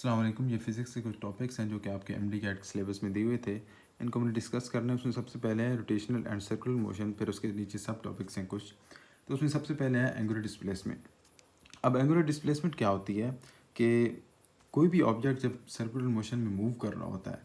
अस्सलाम वालेकुम। ये फ़िज़िक्स के कुछ टॉपिक्स हैं जो कि आपके एमडी कैट के सिलेबस में दिए हुए थे। इनको हमने डिस्कस करना है। उसमें सबसे पहले है रोटेशनल एंड सर्कुलर मोशन, फिर उसके नीचे सब टॉपिक्स हैं कुछ। तो उसमें सबसे पहले है एंगुलर डिस्प्लेसमेंट। अब एंगुलर डिस्प्लेसमेंट क्या होती है कि कोई भी ऑब्जेक्ट जब सर्कुलर मोशन में मूव कर रहा होता है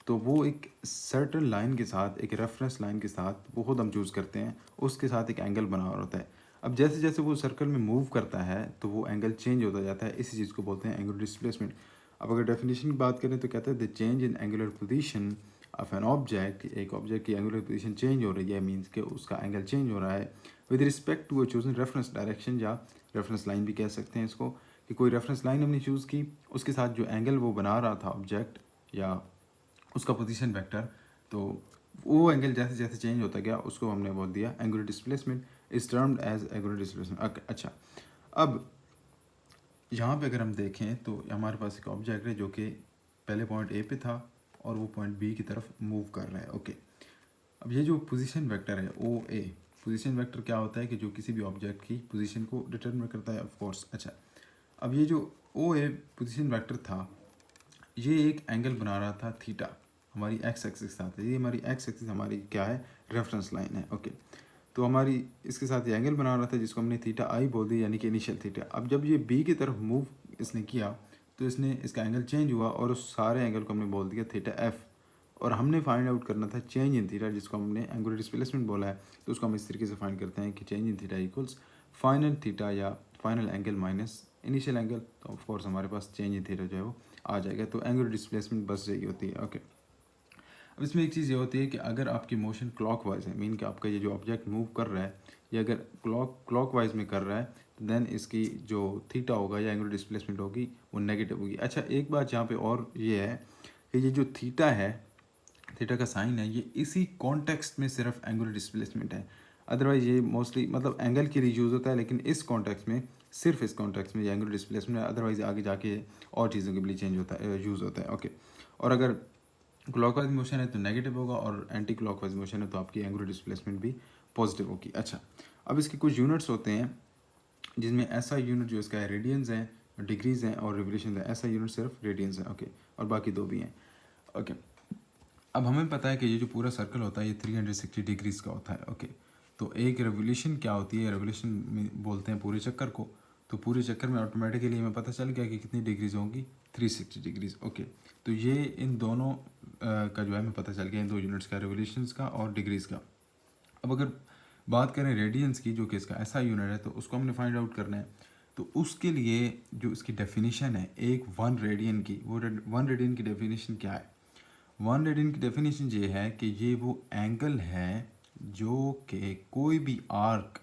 तो वो एक सर्टेन लाइन के साथ, एक रेफरेंस लाइन के साथ, वो खुद हम चूज़ करते हैं, उसके साथ एक एंगल बना हुआ होता है। अब जैसे जैसे वो सर्कल में मूव करता है तो वो एंगल चेंज होता जाता है। इसी चीज़ को बोलते हैं एंगुलर डिस्प्लेसमेंट। अब अगर डेफिनेशन की बात करें तो कहते हैं the change in angular position of an object. एक ऑब्जेक्ट की एंगुलर पोजीशन चेंज हो रही है, मीन्स कि उसका एंगल चेंज हो रहा है with respect to a chosen reference direction, या रेफरेंस लाइन भी कह सकते हैं इसको, कि कोई रेफरेंस लाइन हमने चूज़ की, उसके साथ जो एंगल वो बना रहा था ऑब्जेक्ट या उसका पोजीशन वेक्टर, तो वो एंगल जैसे जैसे चेंज होता गया उसको हमने बोल दिया angular displacement, is termed as angular displacement. अच्छा, अब यहाँ पे अगर हम देखें तो हमारे पास एक ऑब्जेक्ट है जो कि पहले पॉइंट ए पे था और वो पॉइंट बी की तरफ मूव कर रहा है। ओके, अब ये जो पोजीशन वेक्टर है ओ ए, पोजीशन वेक्टर क्या होता है कि जो किसी भी ऑब्जेक्ट की पोजीशन को डिटरमिन करता है, ऑफ कोर्स। अच्छा, अब ये जो ओ ए पोजीशन वेक्टर था, ये एक एंगल बना रहा था थीटा, हमारी एक्स एक्सिस के साथ। ये हमारी एक्स एक्सिस हमारी क्या है, रेफरेंस लाइन है। ओके, तो हमारी इसके साथ ये एंगल बना रहा था जिसको हमने थीटा आई बोल दी, यानी कि इनिशियल थीटा। अब जब ये बी की तरफ मूव इसने किया तो इसने इसका एंगल चेंज हुआ और उस सारे एंगल को हमने बोल दिया थीटा एफ। और हमने फाइंड आउट करना था चेंज इन थीटा, जिसको हमने एंगुलर डिस्प्लेसमेंट बोला है। तो उसको हम इस तरीके से फाइंड करते हैं कि change in theta equals final theta या final angle minus initial angle. तो ऑफ कोर्स हमारे पास चेंज इन थीटा जो है वो आ जाएगा। तो एंगुलर डिस्प्लेसमेंट बस यही होती है। ओके, अब इसमें एक चीज़ ये होती है कि अगर आपकी मोशन क्लॉकवाइज है, मीन कि आपका ये जो ऑब्जेक्ट मूव कर रहा है ये अगर क्लॉकवाइज में कर रहा है, तो देन इसकी जो थीटा होगा या एंगुलर डिस्प्लेसमेंट होगी वो नेगेटिव होगी। अच्छा, एक बात यहाँ पे और ये है कि ये जो थीटा है, थीटा का साइन है, ये इसी कॉन्टेक्स्ट में सिर्फ एंगुलर डिस्प्लेसमेंट है। अदरवाइज ये मोस्टली मतलब एंगल के लिए यूज़ होता है, लेकिन इस कॉन्टेक्स्ट में, सिर्फ इस कॉन्टेक्स्ट में ये एंगुलर डिस्प्लेसमेंट है। अदरवाइज आगे जाके और चीज़ों के लिए चेंज होता है, यूज़ होता है। ओके, और अगर क्लॉकवाइज मोशन है तो नेगेटिव होगा, और एंटी क्लॉकवाइज मोशन है तो आपकी एंगुलर डिस्प्लेसमेंट भी पॉजिटिव होगी। अच्छा, अब इसके कुछ यूनिट्स होते हैं जिसमें ऐसा यूनिट जो इसका है रेडियंस है, डिग्रीज हैं और रिवोल्यूशन है। ऐसा यूनिट सिर्फ रेडियंस है। ओके, और बाकी दो भी हैं। ओके, अब हमें पता है कि ये जो पूरा सर्कल होता है ये 360 डिग्रीज का होता है। ओके, तो एक रेवोल्यूशन क्या होती है, रेवोल्यूशन में बोलते हैं पूरे चक्कर को। तो पूरे चक्कर में ऑटोमेटिकली हमें पता चल गया कि कितनी डिग्रीज होंगी, 360 डिग्रीज। ओके, तो ये इन दोनों का जो है हमें पता चल गया, इन दो यूनिट्स का, रेवोल्यूशंस का और डिग्रीज का। अब अगर बात करें रेडियंस की, जो कि इसका ऐसा यूनिट है, तो उसको हमने फाइंड आउट करना है। तो उसके लिए जो इसकी डेफिनेशन है एक 1 रेडियन की, वो 1 रेडियन की डेफिनेशन क्या है? 1 रेडियन की डेफिनेशन ये है कि ये वो एंगल है जो कि कोई भी आर्क,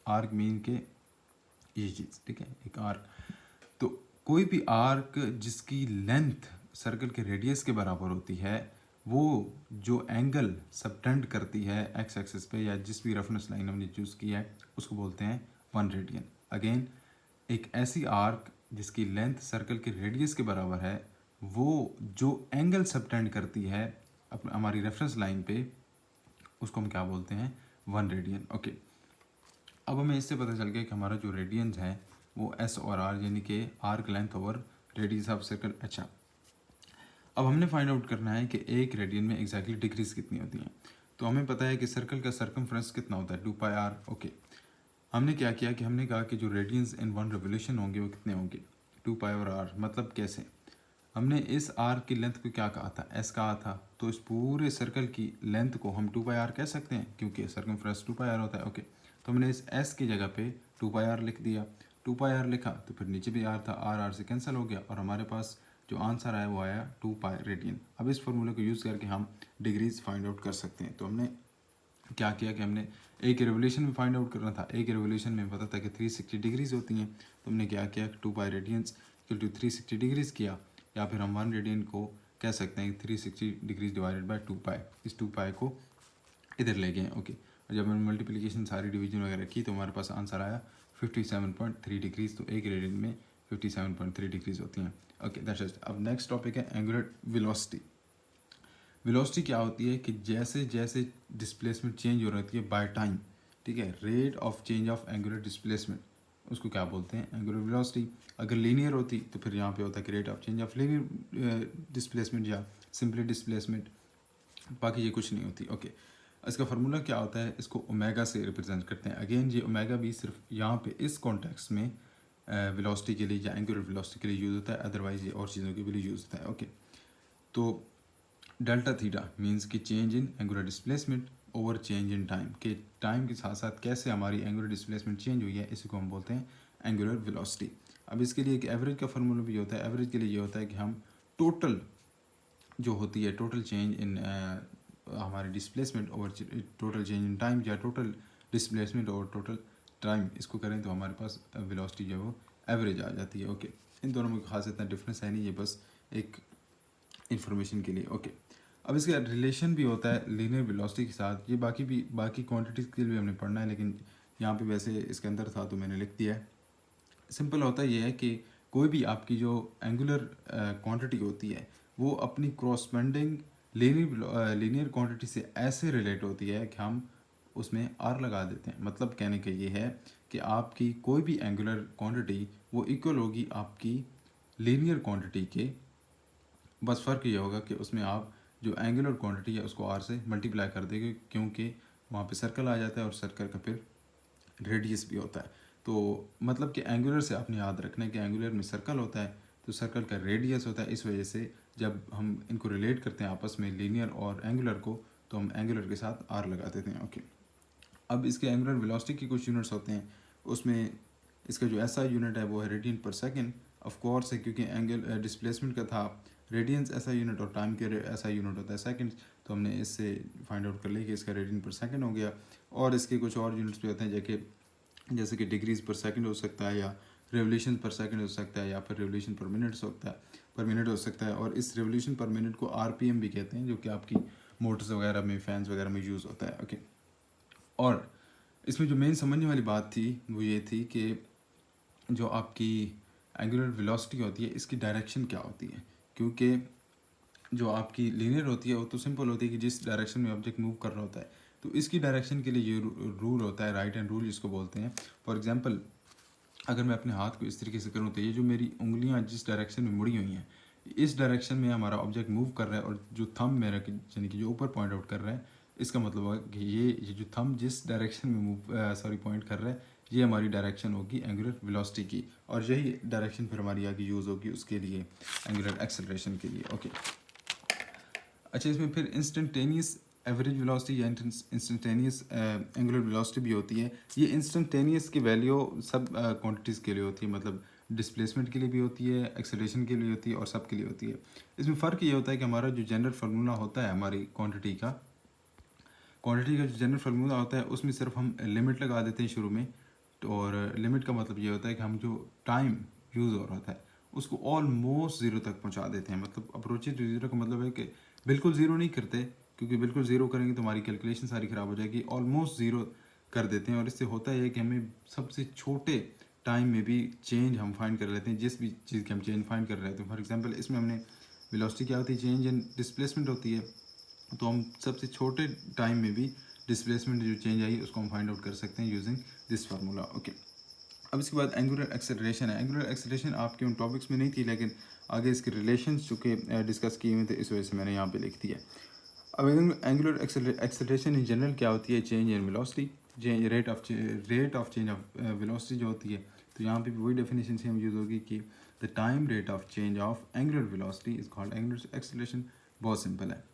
आर्क मीन के ये चीज़, ठीक है, एक आर्क, तो कोई भी आर्क जिसकी लेंथ सर्कल के रेडियस के बराबर होती है, वो जो एंगल सबटेंड करती है एक्स एक्सिस पे या जिस भी रेफरेंस लाइन हमने चूज़ किया है उसको बोलते हैं 1 रेडियन। अगेन, एक ऐसी आर्क जिसकी लेंथ सर्कल के रेडियस के बराबर है, वो जो एंगल सबटेंड करती है अपने हमारी रेफरेंस लाइन पे, उसको हम क्या बोलते हैं, 1 रेडियन। ओके, अब हमें इससे पता चल गया कि हमारा जो रेडियंस है वो एस और आर, यानी कि arc length over radius of circle. अच्छा, अब हमने फाइंड आउट करना है कि एक रेडियन में एग्जैक्टली डिग्रीज कितनी होती हैं। तो हमें पता है कि सर्कल का सर्कमफ्रेंस कितना होता है, 2πr। ओके, हमने क्या किया कि हमने कहा कि जो रेडियंस इन 1 रेवोल्यूशन होंगे वो कितने होंगे, 2π/r। मतलब कैसे, हमने इस आर की लेंथ को क्या कहा था, एस कहा था, तो इस पूरे सर्कल की लेंथ को हम 2πr कह सकते हैं क्योंकि सर्कमफ्रेंस 2πr होता है। ओके, तो हमने इस एस की जगह पे 2πr लिख दिया। 2πr लिखा तो फिर नीचे भी आर था, आर से कैंसिल हो गया और हमारे पास जो आंसर आया वो आया 2π रेडियन। अब इस फॉर्मूले को यूज़ करके हम डिग्रीज फाइंड आउट कर सकते हैं। तो हमने क्या किया कि हमने एक रेवोल्यूशन में फाइंड आउट करना था, एक रेवोल्यूशन में पता था कि 360 डिग्रीज होती हैं, तो हमने क्या किया, 2π रेडियंस इक्वल टू 360 डिग्रीज किया, या फिर हम 1 रेडियन को कह सकते हैं 360 डिग्रीज डिवाइडेड बाय 2π। इस 2π को इधर ले गए। ओके, और जब हमने मल्टीप्लिकेशन सारी डिवीजन वगैरह की तो हमारे पास आंसर आया 57.3 डिग्रीज। तो एक रेडियन में 57.3 डिग्रीज होती हैं। Okay, that's it. अब नेक्स्ट टॉपिक है एंगुलर वेलोसिटी। वेलोसिटी क्या होती है कि जैसे जैसे डिस्प्लेसमेंट चेंज हो रही है बाय टाइम, ठीक है, rate of change of angular displacement उसको क्या बोलते हैं, एंगुलर वेलोसिटी। अगर लीनियर होती तो फिर यहाँ पे होता कि rate of change of linear displacement या सिंपली डिस्प्लेसमेंट, बाकी ये कुछ नहीं होती। ओके, इसका फार्मूला क्या होता है, इसको ओमेगा से रिप्रेजेंट करते हैं। अगेन ये ओमेगा भी सिर्फ यहाँ पे इस कॉन्टेक्स्ट में वेलोसिटी के लिए या एंगुलर वेलोसिटी के लिए यूज़ होता है, अदरवाइज ये और चीज़ों के लिए यूज़ होता है। ओके, तो डेल्टा थीटा मीन्स कि change in angular displacement over change in time, के टाइम के साथ साथ कैसे हमारी एंगुलर डिस्प्लेसमेंट चेंज हुई है, इसी को हम बोलते हैं एंगुलर वेलोसिटी। अब इसके लिए एक एवरेज का फार्मूला भी होता है। एवरेज के लिए ये होता है कि हम टोटल जो होती है, टोटल चेंज इन हमारी displacement over total change in time या total displacement over total time, इसको करें तो हमारे पास वेलोसिटी जो है वो एवरेज आ जाती है। ओके, इन दोनों में खास इतना डिफरेंस है नहीं, ये बस एक इंफॉर्मेशन के लिए। ओके, अब इसका रिलेशन भी होता है लीनियर वेलोसिटी के साथ। ये बाकी क्वांटिटीज़ के लिए भी हमने पढ़ना है, लेकिन यहाँ पे वैसे इसके अंदर था तो मैंने लिख दिया है। सिंपल होता ये है कि कोई भी आपकी जो एंगुलर क्वांटिटी होती है वो अपनी क्रॉसपेंडिंग लीनियर क्वांटिटी से ऐसे रिलेट होती है कि हम उसमें आर लगा देते हैं। मतलब कहने का ये है कि आपकी कोई भी एंगुलर क्वांटिटी वो इक्वल होगी आपकी लीनियर क्वांटिटी के, बस फ़र्क ये होगा कि उसमें आप जो एंगुलर क्वांटिटी है उसको आर से मल्टीप्लाई कर देंगे, क्योंकि वहाँ पे सर्कल आ जाता है और सर्कल का फिर रेडियस भी होता है। तो मतलब कि एंगुलर से आपने याद रखना है कि एंगुलर में सर्कल होता है तो सर्कल का रेडियस होता है। इस वजह से जब हम इनको रिलेट करते हैं आपस में लीनियर और एंगुलर को, तो हम एंगुलर के साथ आर लगा देते हैं। ओके, अब इसके एंगुलर वेलोसिटी के कुछ यूनिट्स होते हैं, उसमें इसका जो ऐसा यूनिट है वो है रेडियन पर सेकेंड। ऑफ कोर्स है क्योंकि एंगल डिस्प्लेसमेंट का था रेडियंस ऐसा यूनिट और टाइम के ऐसा यूनिट होता है सेकंड, तो हमने इससे फाइंड आउट कर लिया कि इसका रेडियन पर सेकंड हो गया। और इसके कुछ और यूनिट्स भी होते हैं जैसे कि डिग्रीज पर सेकंड हो सकता है, या रेवोल्यूशन पर सेकंड हो सकता है, या फिर रेवोल्यूशन पर मिनट हो सकता है। और इस रेवोल्यूशन पर मिनट को आरपीएम भी कहते हैं, जो कि आपकी मोटर्स वगैरह में, फैंस वगैरह में यूज़ होता है। ओके, और इसमें जो मेन समझने वाली बात थी वो ये थी कि जो आपकी एंगुलर वेलोसिटी होती है इसकी डायरेक्शन क्या होती है, क्योंकि जो आपकी लीनियर होती है वो तो सिंपल होती है कि जिस डायरेक्शन में ऑब्जेक्ट मूव कर रहा होता है, तो इसकी डायरेक्शन के लिए ये रूल होता है, राइट हैंड रूल जिसको बोलते हैं। फॉर एग्जांपल, अगर मैं अपने हाथ को इस तरीके से करूँ तो ये जो मेरी उंगलियां जिस डायरेक्शन में मुड़ी हुई हैं, इस डायरेक्शन में हमारा ऑब्जेक्ट मूव कर रहा है, और जो थंब मेरा यानी कि जो ऊपर पॉइंट आउट कर रहा है, इसका मतलब है कि ये जो थंब जिस डायरेक्शन में पॉइंट कर रहा है, ये हमारी डायरेक्शन होगी एंगुलर वेलोसिटी की, और यही डायरेक्शन फिर हमारी आगे यूज़ होगी उसके लिए एंगुलर एक्सेलरेशन के लिए। ओके, अच्छा, इसमें फिर इंस्टेंटेनियस एवरेज वेलोसिटी या इंस्टेंटेनियस एंगुलर वेलोसिटी भी होती है। ये इंस्टेंटेनियस की वैल्यू सब क्वांटिटीज़ के लिए होती है, मतलब डिस्प्लेसमेंट के लिए भी होती है, एक्सेलरेशन के लिए होती है, और सब के लिए होती है। इसमें फ़र्क ये होता है कि हमारा जो जनरल फार्मूला होता है हमारी क्वांटिटी का जो जनरल फार्मूला होता है उसमें सिर्फ हम लिमिट लगा देते हैं शुरू में। तो और लिमिट का मतलब ये होता है कि हम जो टाइम यूज़ हो रहा था उसको ऑलमोस्ट ज़ीरो तक पहुंचा देते हैं। मतलब अप्रोचेज टू ज़ीरो का मतलब है कि बिल्कुल ज़ीरो नहीं करते, क्योंकि बिल्कुल ज़ीरो करेंगे तो हमारी कैलकुलेशन सारी ख़राब हो जाएगी। ऑलमोस्ट ज़ीरो कर देते हैं, और इससे होता है कि हमें सबसे छोटे टाइम में भी चेंज हम फाइंड कर लेते हैं, जिस भी चीज़ की हम चेंज फाइंड कर रहे हैं। तो फॉर एग्जांपल इसमें हमने वेलोसिटी क्या होती है, चेंज इन डिस्प्लेसमेंट होती है, तो हम सबसे छोटे टाइम में भी डिस्प्लेसमेंट जो चेंज आई उसको हम फाइंड आउट कर सकते हैं यूजिंग दिस फार्मूला। ओके, अब इसके बाद एंगुलर एक्सेलरेशन है। एंगुलर एक्सेलरेशन आपके उन टॉपिक्स में नहीं थी, लेकिन आगे इसके रिलेशंस चूँकि डिस्कस किए हुए थे, इस वजह से मैंने यहाँ पे लिख दिया। अब एंगुलर एक्सेलरेशन इन जनरल क्या होती है, change in velocity, rate of change of velocity जो होती है। तो यहाँ पे भी वही डेफिनेशन सेम यूज़ होगी कि the time rate of change of angular velocity is called angular acceleration. बहुत सिंपल है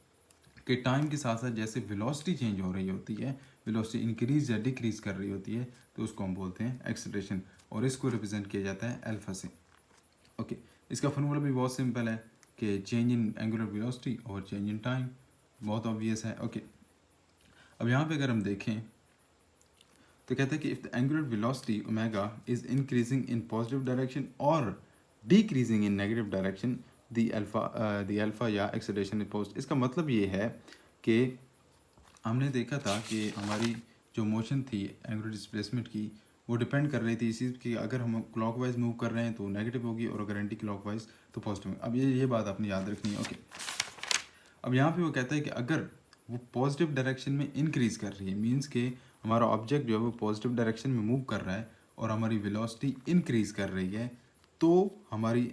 कि टाइम के साथ साथ जैसे वेलोसिटी चेंज हो रही होती है, वेलोसिटी इंक्रीज या डिक्रीज कर रही होती है, तो उसको हम बोलते हैं एक्सेलरेशन, और इसको रिप्रेजेंट किया जाता है अल्फा से। ओके, इसका फार्मूला भी बहुत सिंपल है कि चेंज इन एंगुलर वेलोसिटी और चेंज इन टाइम, बहुत ऑब्वियस है। ओके, अब यहाँ पे अगर हम देखें तो कहते हैं कि if the angular velocity omega is increasing in positive direction और decreasing in negative direction, the alpha या एक्सेलरेशन इज पॉजिटिव। इसका मतलब ये है कि हमने देखा था कि हमारी जो मोशन थी एंगुलर डिस्प्लेसमेंट की, वो डिपेंड कर रही थी इसी कि अगर हम क्लॉकवाइज मूव कर रहे हैं तो नेगेटिव होगी, और अगर एंटी क्लॉकवाइज तो पॉजिटिव होगी। अब ये बात आपने याद रखनी है। ओके, अब यहाँ पे वो कहता है कि अगर वो पॉजिटिव डायरेक्शन में इंक्रीज़ कर रही है, मीन्स के हमारा ऑब्जेक्ट जो है वो पॉजिटिव डायरेक्शन में मूव कर रहा है, और हमारी वेलोसिटी इंक्रीज़ कर रही है तो हमारी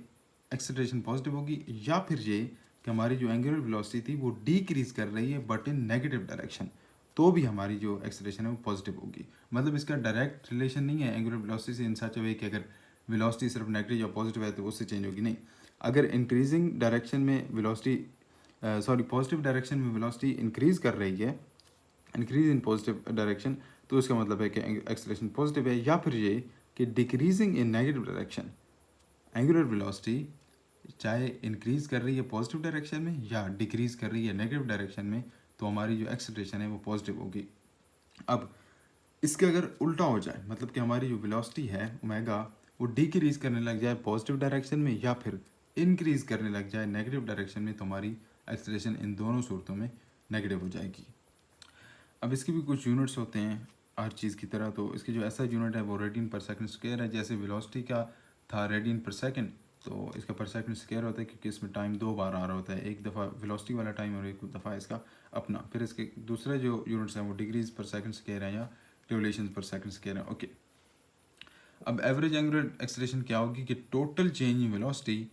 एक्सेलरेशन पॉजिटिव होगी, या फिर ये कि हमारी जो एंगुलर वेलोसिटी थी वो डिक्रीज़ कर रही है बट इन नेगेटिव डायरेक्शन, तो भी हमारी जो एक्सेलरेशन है वो पॉजिटिव होगी। मतलब इसका डायरेक्ट रिलेशन नहीं है एंगुलर वेलोसिटी से इन सच अ वे कि अगर वेलोसिटी सिर्फ नेगेटिव या पॉजिटिव है तो उससे चेंज होगी, नहीं। अगर इंक्रीजिंग डायरेक्शन में वेलोसिटी पॉजिटिव डायरेक्शन में वेलोसिटी इंक्रीज़ कर रही है, इंक्रीज इन पॉजिटिव डायरेक्शन, तो इसका मतलब है कि एक्सेलरेशन पॉजिटिव है। या फिर ये कि decreasing in negative direction, angular velocity चाहे इंक्रीज़ कर रही है पॉजिटिव डायरेक्शन में या डिक्रीज़ कर रही है नेगेटिव डायरेक्शन में, तो हमारी जो एक्सेलरेशन है वो पॉजिटिव होगी। अब इसके अगर उल्टा हो जाए, मतलब कि हमारी जो वेलोसिटी है ओमेगा वो डिक्रीज़ करने लग जाए पॉजिटिव डायरेक्शन में या फिर इंक्रीज़ करने लग जाए नेगेटिव डायरेक्शन में, तो हमारी एक्सेलरेशन इन दोनों सूरतों में नेगेटिव हो जाएगी। अब इसके भी कुछ यूनिट्स होते हैं हर चीज़ की तरह, तो इसकी जो ऐसा यूनिट है वो रेडियन पर सेकंड स्क्वायर है। जैसे वेलोसिटी का था रेडियन पर सेकंड, तो इसका पर सेकंड स्क्वायर होता है क्योंकि इसमें टाइम दो बार आ रहा होता है, एक दफ़ा वेलोसिटी वाला टाइम और एक दफ़ा इसका अपना। फिर इसके दूसरे जो यूनिट्स हैं वो डिग्रीज पर सेकंड स्क्वायर है या रिवोल्यूशन पर सेकंड स्क्वायर है। ओके, अब एवरेज एंगुलर एक्सेलरेशन क्या होगी कि total change in velocity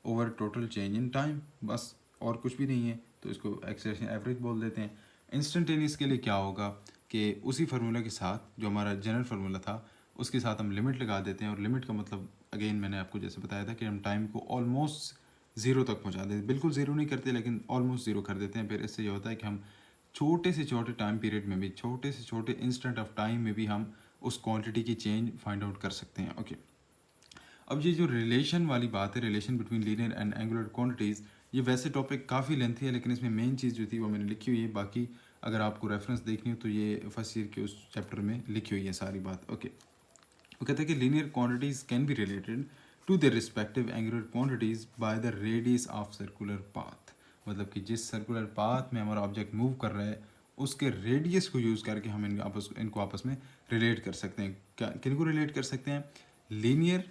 over total change in time, बस और कुछ भी नहीं है, तो इसको एक्सेलरेशन एवरेज बोल देते हैं। इंस्टेंटेनियस के लिए क्या होगा कि उसी फार्मूला के साथ जो हमारा जनरल फार्मूला था उसके साथ हम लिमिट लगा देते हैं, और लिमिट का मतलब अगेन मैंने आपको जैसे बताया था कि हम टाइम को ऑलमोस्ट ज़ीरो तक पहुंचा देते हैं, बिल्कुल ज़ीरो नहीं करते लेकिन ऑलमोस्ट ज़ीरो कर देते हैं। फिर इससे ये होता है कि हम छोटे से छोटे टाइम पीरियड में भी, छोटे से छोटे इंस्टेंट ऑफ टाइम में भी हम उस क्वांटिटी की चेंज फाइंड आउट कर सकते हैं। ओके, अब ये जो रिलेशन वाली बात है, relation between linear and angular quantities, ये वैसे टॉपिक काफ़ी लेंथी है लेकिन इसमें मेन चीज़ जो थी वो मैंने लिखी हुई है। बाकी अगर आपको रेफरेंस देखनी हो तो ये फर्स्ट ईयर के उस चैप्टर में लिखी हुई है सारी बात। ओके, वो कहते हैं कि linear quantities can be related to the respective angular quantities by the radius of circular path. मतलब कि जिस सर्कुलर पाथ में हमारा ऑब्जेक्ट मूव कर रहा है उसके रेडियस को यूज़ करके हम इनको आपस में रिलेट कर सकते हैं। क्या किन को रिलेट कर सकते हैं? Linear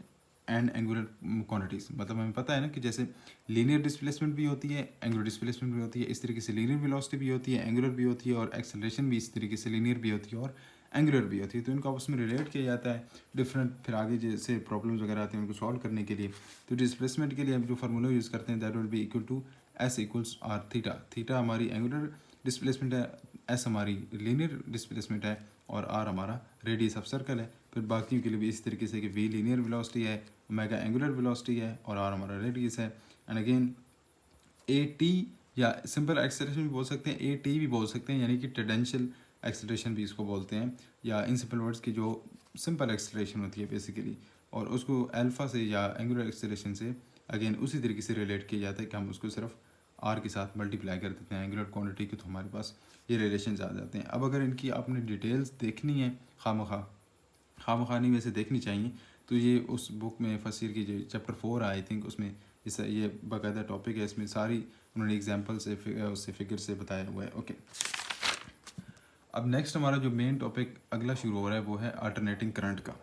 and angular quantities. मतलब हमें पता है ना कि जैसे लीनियर डिस्प्लेसमेंट भी होती है, एंगुलर डिस्प्लेसमेंट भी होती है, इस तरीके से लीनियर वेलोसिटी भी होती है, एंगुलर भी होती है, और एक्सेलरेशन भी इस तरीके से लीनियर भी होती है और एंगुलर भी होती है। तो इनको आपस में रिलेट किया जाता है डिफरेंट, फिर आगे जैसे प्रॉब्लम्स वगैरह आते हैं उनको सॉल्व करने के लिए। तो डिस्प्लेसमेंट के लिए हम जो फार्मूला यूज़ करते हैं that will be equal to S equals R theta. Theta हमारी एंगुलर डिस्प्लेसमेंट है, एस हमारी लीनियर डिस्प्लेसमेंट है और आर हमारा रेडियस ऑफ सर्कल है। फिर बाकी के लिए भी इस तरीके से कि वी लीनियर वेलोसिटी है, ओमेगा एंगुलर वेलोसिटी है और आर हमारा रेडियस है। एंड अगेन ए टी या सिंपल एक्सेलरेशन भी बोल सकते हैं, ए टी भी बोल सकते हैं, यानी कि टेंजेंशियल एक्सेलरेशन भी इसको बोलते हैं, या इन सिंपल वर्ड्स की जो सिंपल एक्सेलरेशन होती है बेसिकली, और उसको अल्फ़ा से या एंगुलर एक्सेलरेशन से अगेन उसी तरीके से रिलेट किया जाता है कि हम उसको सिर्फ आर के साथ मल्टीप्लाई कर देते हैं एंगुलर क्वांटिटी के, तो हमारे पास ये रिलेशन आ जाते हैं। अब अगर इनकी आपने डिटेल्स देखनी है खामखा नहीं वैसे देखनी चाहिए, तो ये उस बुक में फर्स्ट ईयर की जो चैप्टर 4 है आई थिंक उसमें ये बाकायदा टॉपिक है, इसमें सारी उन्होंने एग्जांपल से उससे फिगर से बताया हुआ है। ओके, अब नेक्स्ट हमारा जो मेन टॉपिक अगला शुरू हो रहा है वो है अल्टरनेटिंग करंट का।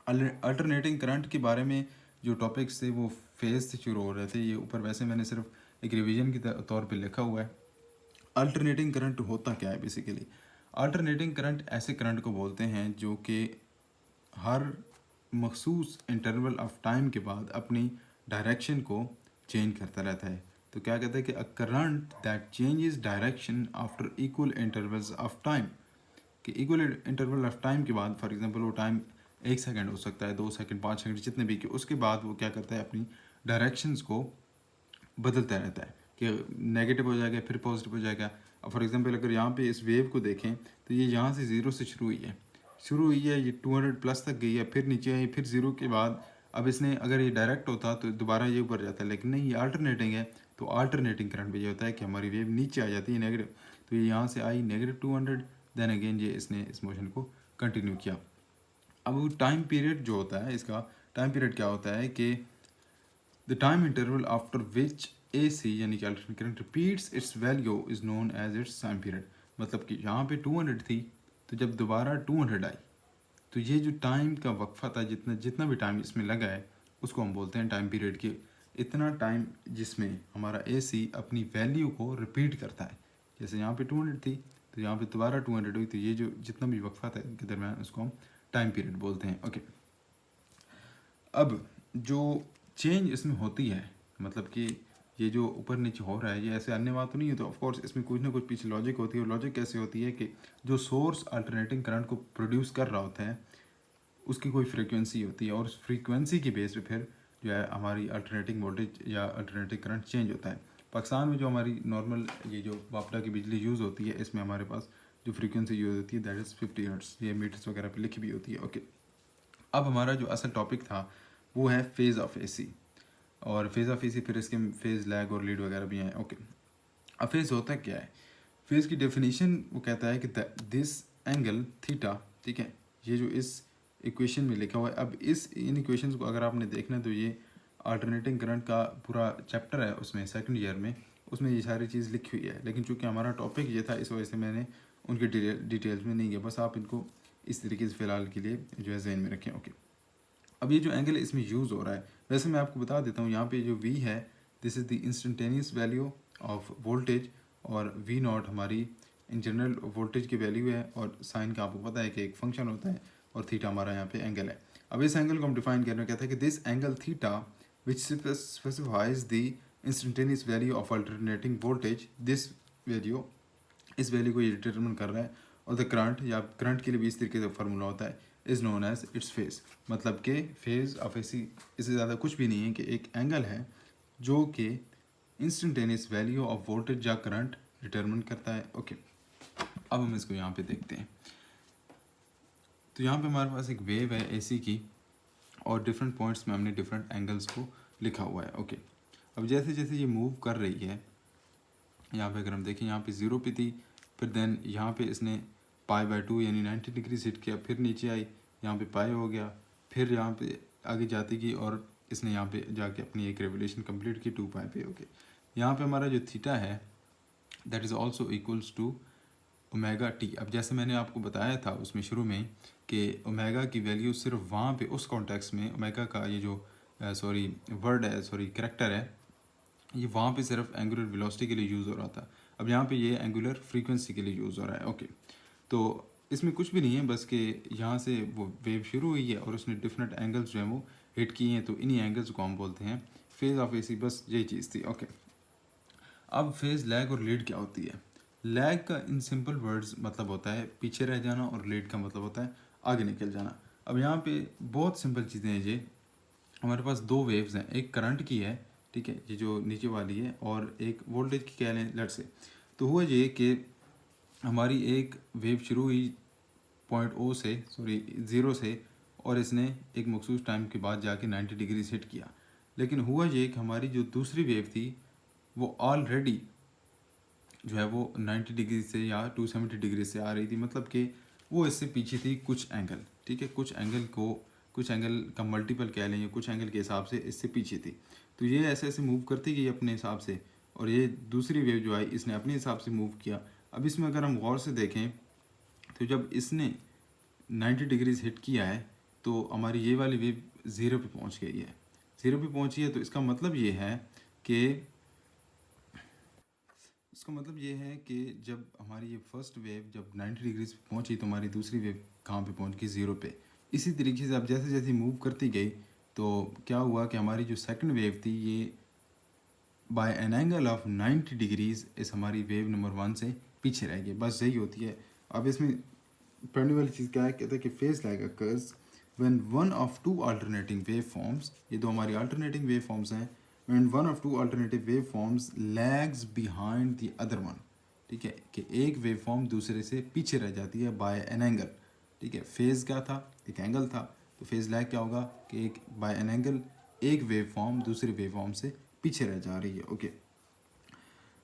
अल्टरनेटिंग करंट के बारे में जो टॉपिक्स थे वो फेज से शुरू हो रहे थे। ये ऊपर वैसे मैंने सिर्फ एक रिवीजन के तौर पे लिखा हुआ है। अल्टरनेटिंग करंट होता क्या है बेसिकली? अल्टरनेटिंग करंट ऐसे करंट को बोलते हैं जो कि हर मखसूस इंटरवल ऑफ टाइम के बाद अपनी डायरेक्शन को चेंज करता रहता है। तो क्या कहते हैं कि a current that changes direction after equal intervals of time, कि इक्वल इंटरवल ऑफ टाइम के बाद, फॉर एग्जांपल वो टाइम 1 सेकंड हो सकता है, 2 सेकंड, 5 सेकंड, जितने भी, कि उसके बाद वो क्या करता है अपनी डायरेक्शंस को बदलता रहता है कि नेगेटिव हो जाएगा फिर पॉजिटिव हो जाएगा। अब फॉर एग्जांपल अगर यहाँ पे इस वेव को देखें तो ये यहाँ से ज़ीरो से शुरू हुई है, ये 200 प्लस तक गई है, फिर नीचे आई, फिर ज़ीरो के बाद अब इसने, अगर ये डायरेक्ट होता तो दोबारा ये ऊपर जाता है, लेकिन नहीं, ये अल्टरनेटिंग है। तो अल्टरनेटिंग करंट में ये होता है कि हमारी वेव नीचे आ जाती है नेगेटिव, तो ये यहाँ से आई -200, देन अगेन ये इसने इस मोशन को कंटिन्यू किया। अब टाइम पीरियड जो होता है, इसका टाइम पीरियड क्या होता है कि the time interval after which AC यानी कि alternating current repeats its value is known as its time period. मतलब कि यहाँ पे 200 थी, तो जब दोबारा 200 आई तो ये जो टाइम का वक्फा था, जितना भी टाइम इसमें लगा है उसको हम बोलते हैं टाइम पीरियड की। इतना टाइम जिसमें हमारा AC अपनी वैल्यू को रिपीट करता है। जैसे यहाँ पे 200 थी तो यहाँ पे दोबारा 200 हुई, तो ये जो जितना भी वक्फा था इनके दरम्यान उसको हम टाइम पीरियड बोलते हैं। ओके, अब जो चेंज इसमें होती है, मतलब कि ये जो ऊपर नीचे हो रहा है, ये ऐसे अन्य बात तो नहीं है, तो ऑफकोर्स इसमें कुछ ना कुछ पीछे लॉजिक होती है। और लॉजिक कैसे होती है कि जो सोर्स अल्टरनेटिंग करंट को प्रोड्यूस कर रहा होता है उसकी कोई फ्रीक्वेंसी होती है, और उस फ्रीक्वेंसी की बेस पे फिर जो है हमारी अल्टरनेटिंग वोल्टेज या अल्टरनेटिंग करंट चेंज होता है। पाकिस्तान में जो हमारी नॉर्मल ये जो वापडा की बिजली यूज़ होती है, इसमें हमारे पास जो फ्रीक्वेंसी यूज़ होती है दैट इज़ 50 हर्ट्ज़, ये मीटर्स वगैरह पे लिखी भी होती है। ओके, अब हमारा जो असल टॉपिक था वो है फेज़ ऑफ एसी, और फेज़ ऑफ एसी फिर इसके फेज़ लैग और लीड वगैरह भी हैं। ओके, अब फेज़ होता क्या है? फेज़ की डेफिनेशन वो कहता है कि दिस एंगल थीटा, ठीक है, ये जो इस इक्वेशन में लिखा हुआ है। अब इन इक्वेशंस को अगर आपने देखना है तो ये अल्टरनेटिंग करंट का पूरा चैप्टर है उसमें, सेकंड ईयर में, उसमें ये सारी चीज़ लिखी हुई है। लेकिन चूंकि हमारा टॉपिक ये था, इस वजह से मैंने उनके डिटेल्स में नहीं गया, बस आप इनको इस तरीके से फ़िलहाल के लिए जो है जहन में रखें। ओके, अब ये जो एंगल इसमें यूज़ हो रहा है, वैसे मैं आपको बता देता हूँ, यहाँ पे जो V है this is the instantaneous value of voltage, और V नॉट हमारी इन जनरल वोल्टेज की वैल्यू है, और साइन का आपको पता है कि एक फंक्शन होता है, और थीटा हमारा यहाँ पे एंगल है। अब इस एंगल को हम डिफाइन करना कहते हैं कि this angle theta which specifies the instantaneous value of alternating voltage, this value, इस वैल्यू को ये डिटरमिन कर रहा है। और द करंट, या करंट के लिए भी इस तरीके से फार्मूला होता है, is known as its phase, मतलब कि फेज ऑफ एसी इससे ज़्यादा कुछ भी नहीं है कि एक एंगल है जो कि इंस्टेंटेनियस वैल्यू ऑफ वोल्टेज या करंट डिटरमिन करता है। ओके, अब हम इसको यहाँ पे देखते हैं। तो यहाँ पे हमारे पास एक वेव है एसी की, और डिफरेंट पॉइंट्स में हमने डिफरेंट एंगल्स को लिखा हुआ है। ओके, अब जैसे जैसे ये मूव कर रही है, यहाँ पे अगर हम देखें, यहाँ पे 0 पे थी, फिर देन यहाँ पे इसने π/2 यानी 90 डिग्री सेट किया, फिर नीचे आई, यहाँ पे पाई हो गया, फिर यहाँ पे आगे जाती गई, और इसने यहाँ पे जाके अपनी एक रेवोल्यूशन कंप्लीट की 2 पाई पे। ओके, यहाँ पे हमारा जो थीटा है that is also equals to omega T. अब जैसे मैंने आपको बताया था उसमें शुरू में कि ओमेगा की वैल्यू सिर्फ वहाँ पे उस कॉन्टेक्स्ट में, ओमेगा का ये जो वर्ड है, कैरेक्टर है, ये वहाँ पे सिर्फ एंगुलर वेलोसिटी के लिए यूज़ हो रहा था। अब यहाँ पे ये एंगुलर फ्रीक्वेंसी के लिए यूज़ हो रहा है। ओके, तो इसमें कुछ भी नहीं है, बस कि यहाँ से वो वेव शुरू हुई है और उसने डिफरेंट एंगल्स जो हैं वो हिट किए हैं, तो इन्हीं एंगल्स को हम बोलते हैं फेज़ ऑफ एसी। बस यही चीज़ थी। ओके, अब फेज़ लैग और लीड क्या होती है? लैग का इन सिंपल वर्ड्स मतलब होता है पीछे रह जाना, और लीड का मतलब होता है आगे निकल जाना। अब यहाँ पे बहुत सिंपल चीज़ें हैं। ये हमारे पास दो वेव्स हैं, एक करंट की है, ठीक है, ये जो नीचे वाली है, और एक वोल्टेज की कह लें लेट से। तो हुआ ये कि हमारी एक वेव शुरू हुई पॉइंट ओ से, 0 से, और इसने एक मखसूस टाइम के बाद जाके 90 डिग्री सेट किया। लेकिन हुआ ये कि हमारी जो दूसरी वेव थी वो ऑलरेडी जो है वो 90 डिग्री से या 270 डिग्री से आ रही थी, मतलब कि वो इससे पीछे थी कुछ एंगल, ठीक है, कुछ एंगल का मल्टीपल कह लें, या कुछ एंगल के हिसाब से इससे पीछे थी। तो ये ऐसे ऐसे मूव करती गई अपने हिसाब से, और ये दूसरी वेव जो आई इसने अपने हिसाब से मूव किया। अब इसमें अगर हम गौर से देखें तो जब इसने 90 डिग्रीज हिट किया है तो हमारी ये वाली वेव 0 पे पहुंच गई है। 0 पे पहुंची है, तो इसका मतलब ये है कि जब हमारी ये फर्स्ट वेव जब 90 डिग्रीज पे पहुंची तो हमारी दूसरी वेव कहाँ पे पहुंच गई? 0 पे। इसी तरीके से अब जैसे जैसे मूव करती गई तो क्या हुआ कि हमारी जो सेकंड वेव थी ये by an angle of 90 degrees इस हमारी वेव नंबर 1 से पीछे रह गई। बस यही होती है। अब इसमें पढ़ने वाली चीज़ क्या है, कहते हैं कि phase lag occurs when one of two alternating wave forms, ये दो हमारी अल्टरनेटिंग वेव फॉर्म्स हैं, when one of two alternative wave forms lags behind the other one, ठीक है, कि एक वेव फॉर्म दूसरे से पीछे रह जाती है बाय एन एंगल, ठीक है। फेज़ क्या था? एक एंगल था, तो फेज़ लैग क्या होगा कि एक बाय एन एंगल एक वेव फॉर्म दूसरे वेव फॉर्म से पीछे रह जा रही है। Okay,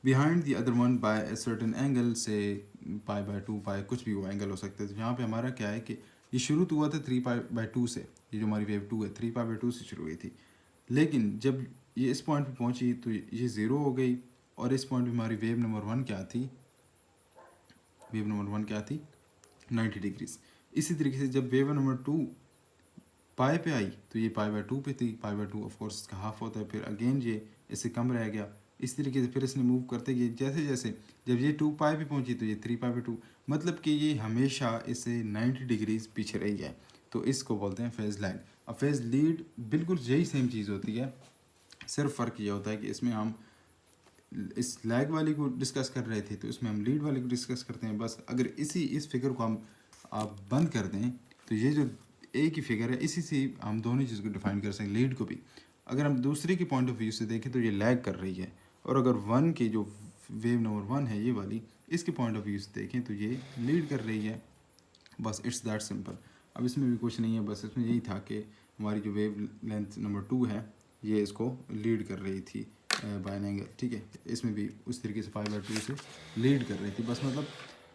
behind the other one by a certain angle, से π/2 पाई कुछ भी वो एंगल हो सकता है। तो यहाँ पे हमारा क्या है कि ये शुरू तो हुआ था 3π/2 से, ये जो हमारी वेव 2 है 3π/2 से शुरू हुई थी, लेकिन जब ये इस पॉइंट पे पहुंची तो ये 0 हो गई, और इस पॉइंट पे हमारी वेव नंबर 1 क्या थी? वेव नंबर 1 क्या थी? 90 डिग्रीज। इसी तरीके से जब वेव नंबर 2 पाई पे आई तो ये π/2 पे थी, π/2 ऑफ कोर्स इसका हाफ होता है, फिर अगेन ये इससे कम रह गया। इस तरीके से फिर इसने मूव करते गए, जैसे जैसे जब ये 2 पाई पे पहुंची तो ये 3π/2, मतलब कि ये हमेशा इससे 90 डिग्रीज पीछे रही है। तो इसको बोलते हैं फेज़ लैग। अब फेज़ लीड बिल्कुल यही सेम चीज़ होती है, सिर्फ फ़र्क ये होता है कि इसमें हम इस लैग वाली को डिस्कस कर रहे थे तो इसमें हम लीड वाली को डिस्कस करते हैं। बस अगर इस फिगर को हम आप बंद कर दें तो ये जो एक ही फिगर है इसी से हम दोनों चीज़ को डिफाइन कर सकें, लीड को भी। अगर हम दूसरे के पॉइंट ऑफ व्यू से देखें तो ये लैग कर रही है, और अगर वन की जो वेव नंबर वन है ये वाली, इसके पॉइंट ऑफ व्यू से देखें तो ये लीड कर रही है। बस इट्स दैट सिंपल। अब इसमें भी कुछ नहीं है, बस इसमें यही था कि हमारी जो वेव लेंथ नंबर 2 है ये इसको लीड कर रही थी बाय एन एंगल, ठीक है। इसमें भी उस तरीके से 5/2 से लीड कर रही थी। बस मतलब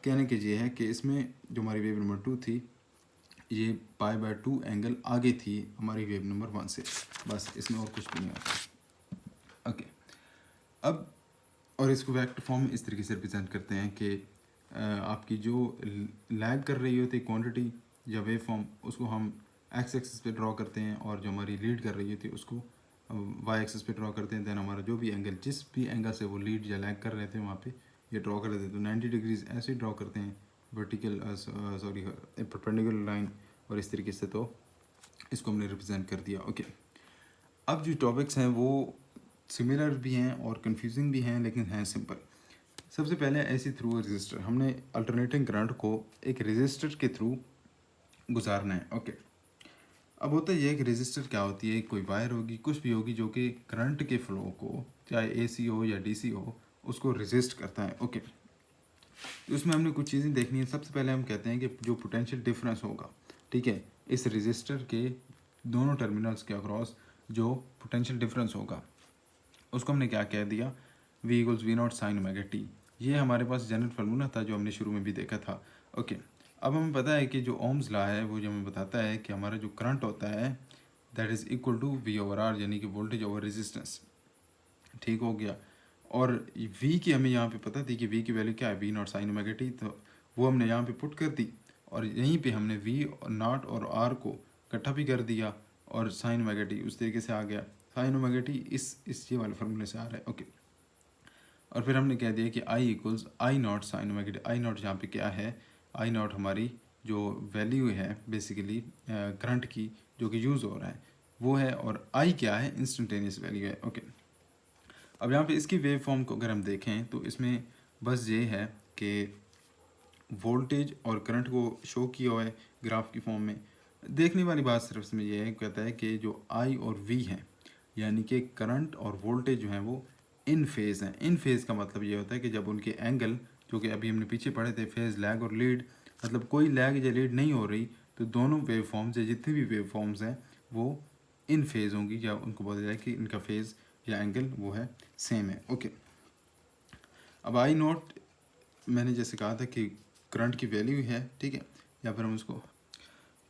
कहने की ये है कि इसमें जो हमारी वेव नंबर 2 थी ये π/2 एंगल आगे थी हमारी वेव नंबर 1 से, बस इसमें और कुछ भी नहीं होता। ओके, अब और इसको वेक्टर फॉर्म में इस तरीके से रिप्रेजेंट करते हैं कि आपकी जो लैग कर रही होती है क्वांटिटी या वेव फॉर्म, उसको हम एक्स एक्सिस पे ड्रॉ करते हैं, और जो हमारी लीड कर रही होती है उसको वाई एक्सिस पे ड्रॉ करते हैं। दैन हमारा जो भी एंगल, जिस भी एंगल से वो लीड या लैग कर रहे थे वहाँ पे ये ड्रॉ कर देते हैं। तो 90 डिग्रीज ऐसे ही ड्रॉ करते हैं, वर्टिकल परपेंडिकुलर लाइन, और इस तरीके से तो इसको हमने रिप्रेजेंट कर दिया। ओके, अब जो टॉपिक्स हैं वो सिमिलर भी हैं और कंफ्यूजिंग भी हैं, लेकिन हैं सिंपल। सबसे पहले ऐसी थ्रू रजिस्टर, हमने अल्टरनेटिंग करंट को एक रजिस्टर के थ्रू गुजारना है। ओके, अब होता है ये कि रजिस्टर क्या होती है, कोई वायर होगी, कुछ भी होगी जो कि करंट के फ्लो को, चाहे एसी हो या डीसी हो, उसको रजिस्ट करता है। ओके, तो उसमें हमने कुछ चीज़ें देखनी है। सबसे पहले हम कहते हैं कि जो पोटेंशियल डिफरेंस होगा, ठीक है, इस रजिस्टर के दोनों टर्मिनल्स के अक्रॉस जो पोटेंशियल डिफरेंस होगा उसको हमने क्या कह दिया, V = V0 sin omega T. ये हमारे पास जनरल फार्मूला था जो हमने शुरू में भी देखा था। ओके, अब हमें पता है कि जो ओम्स लॉ है वो जो हमें बताता है कि हमारा जो करंट होता है that is equal to V/R, यानी कि वोल्टेज ओवर रेजिस्टेंस। ठीक हो गया। और V की हमें यहाँ पे पता थी कि V की वैल्यू क्या है, V0 sin ओमेगा टी, तो वो हमने यहाँ पे पुट कर दी, और यहीं पे हमने V0 और R को इकट्ठा भी कर दिया, और sin ओमेगा टी उस तरीके से आ गया। sin ओमेगा टी इस ये वाले फार्मूले से आ रहा है। ओके, और फिर हमने कह दिया कि I = I0 sin omega T. I0 यहाँ पे क्या है, I0 हमारी जो वैल्यू है बेसिकली करंट की जो कि यूज़ हो रहा है वो है, और I क्या है, इंस्टेंटेनियस वैल्यू है। ओके, अब यहाँ पे इसकी वेव फॉर्म को अगर हम देखें तो इसमें बस ये है कि वोल्टेज और करंट को शो किया हुआ है ग्राफ की फॉर्म में। देखने वाली बात सिर्फ इसमें यह है, कहता है कि जो I और V हैं, यानी कि करंट और वोल्टेज जो हैं वो इन फेज़ हैं। इन फेज़ का मतलब ये होता है कि जब उनके एंगल, जो कि अभी हमने पीछे पढ़े थे, फेज़ लैग और लीड, मतलब कोई लैग या लीड नहीं हो रही, तो दोनों वेव फॉर्म्स या जितनी भी वेव फॉर्म्स हैं वो इन फेज़ होंगी, या उनको बोला जाए कि इनका फेज़ या एंगल वो है सेम है। ओके, अब I0 मैंने जैसे कहा था कि करंट की वैल्यू है, ठीक है, या फिर हम उसको,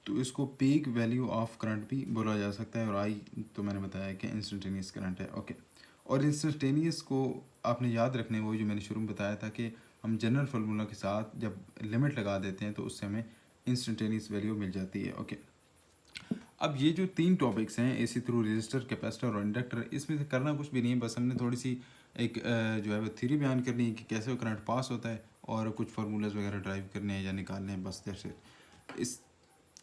तो इसको पीक वैल्यू ऑफ करंट भी बोला जा सकता है, और आई तो मैंने बताया कि इंस्टेंटेनियस करंट है। ओके, और इंस्टेंटेनियस को आपने याद रखने, वो जो मैंने शुरू में बताया था कि हम जनरल फार्मूला के साथ जब लिमिट लगा देते हैं तो उससे हमें इंस्टेंटेनियस वैल्यू मिल जाती है। ओके, अब ये जो 3 टॉपिक्स हैं, एसी थ्रू, रजिस्टर, कैपेसिटर और इंडक्टर, इसमें से करना कुछ भी नहीं है, बस हमने थोड़ी सी एक जो है वो थ्योरी बयान करनी है कि कैसे वो करंट पास होता है, और कुछ फार्मूलाज वगैरह ड्राइव करने हैं या निकालने हैं, बस दैट्स इट।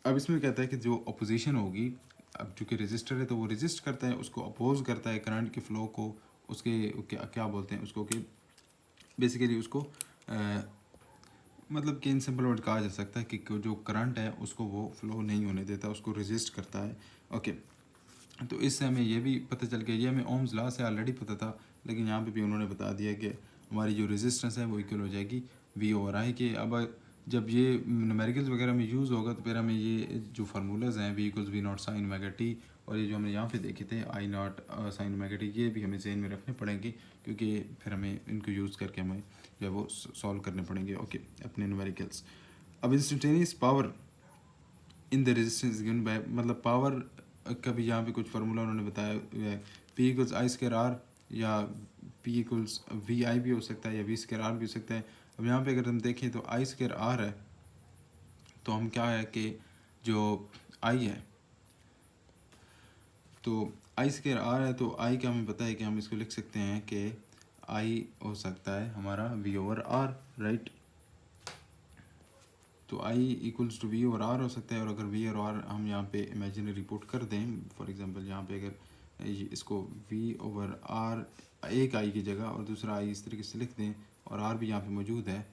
अब इसमें कहता है कि जो अपोजिशन होगी, अब चूँकि रजिस्टर है तो वो रजिस्ट करता है, उसको अपोज करता है करंट के फ्लो को, उसके क्या बोलते हैं उसको, कि बेसिकली उसको मतलब कि इन सिंपल वर्ड कहा जा सकता है कि जो करंट है उसको वो फ्लो नहीं होने देता, उसको रजिस्ट करता है। ओके, तो इससे हमें ये भी पता चल गया, ये हमें ओम्स लॉ से ऑलरेडी पता था, लेकिन यहाँ पे भी उन्होंने बता दिया कि हमारी जो रेजिस्टेंस है वो इक्वल हो जाएगी V/I के। अब जब ये न्यूमेरिकल्स वगैरह में यूज़ होगा तो फिर हमें ये जो फार्मूलाज हैं V = V0 sin omega T, और ये जो हमने यहाँ पे देखे थे I0 sin ओमेगा टी, ये भी हमें ज़हन में रखने पड़ेंगे, क्योंकि फिर हमें इनको यूज़ करके हमें जो है वो सॉल्व करने पड़ेंगे। ओके, अपने न्यूमेरिकल्स। अब instantaneous power in the resistance given by, मतलब पावर का भी यहाँ पे कुछ फार्मूला उन्होंने बताया हुआ है, P = I²R, या P = VI भी हो सकता है, या V²R भी हो सकता है। अब यहाँ पे अगर हम देखें तो I²R है, तो हम क्या है कि जो I है, तो I²R है, तो I का हमें पता है कि हम इसको लिख सकते हैं कि I हो सकता है हमारा V/R, राइट। तो आई इक्वल्स टू वी और आर हो सकता है, और अगर वी और आर हम यहाँ पे इमेजिनरी पुट कर दें, फॉर एग्जांपल यहाँ पे अगर इसको वी ओवर आर एक आई की जगह और दूसरा आई इस तरीके से लिख दें और आर भी यहाँ पे मौजूद है,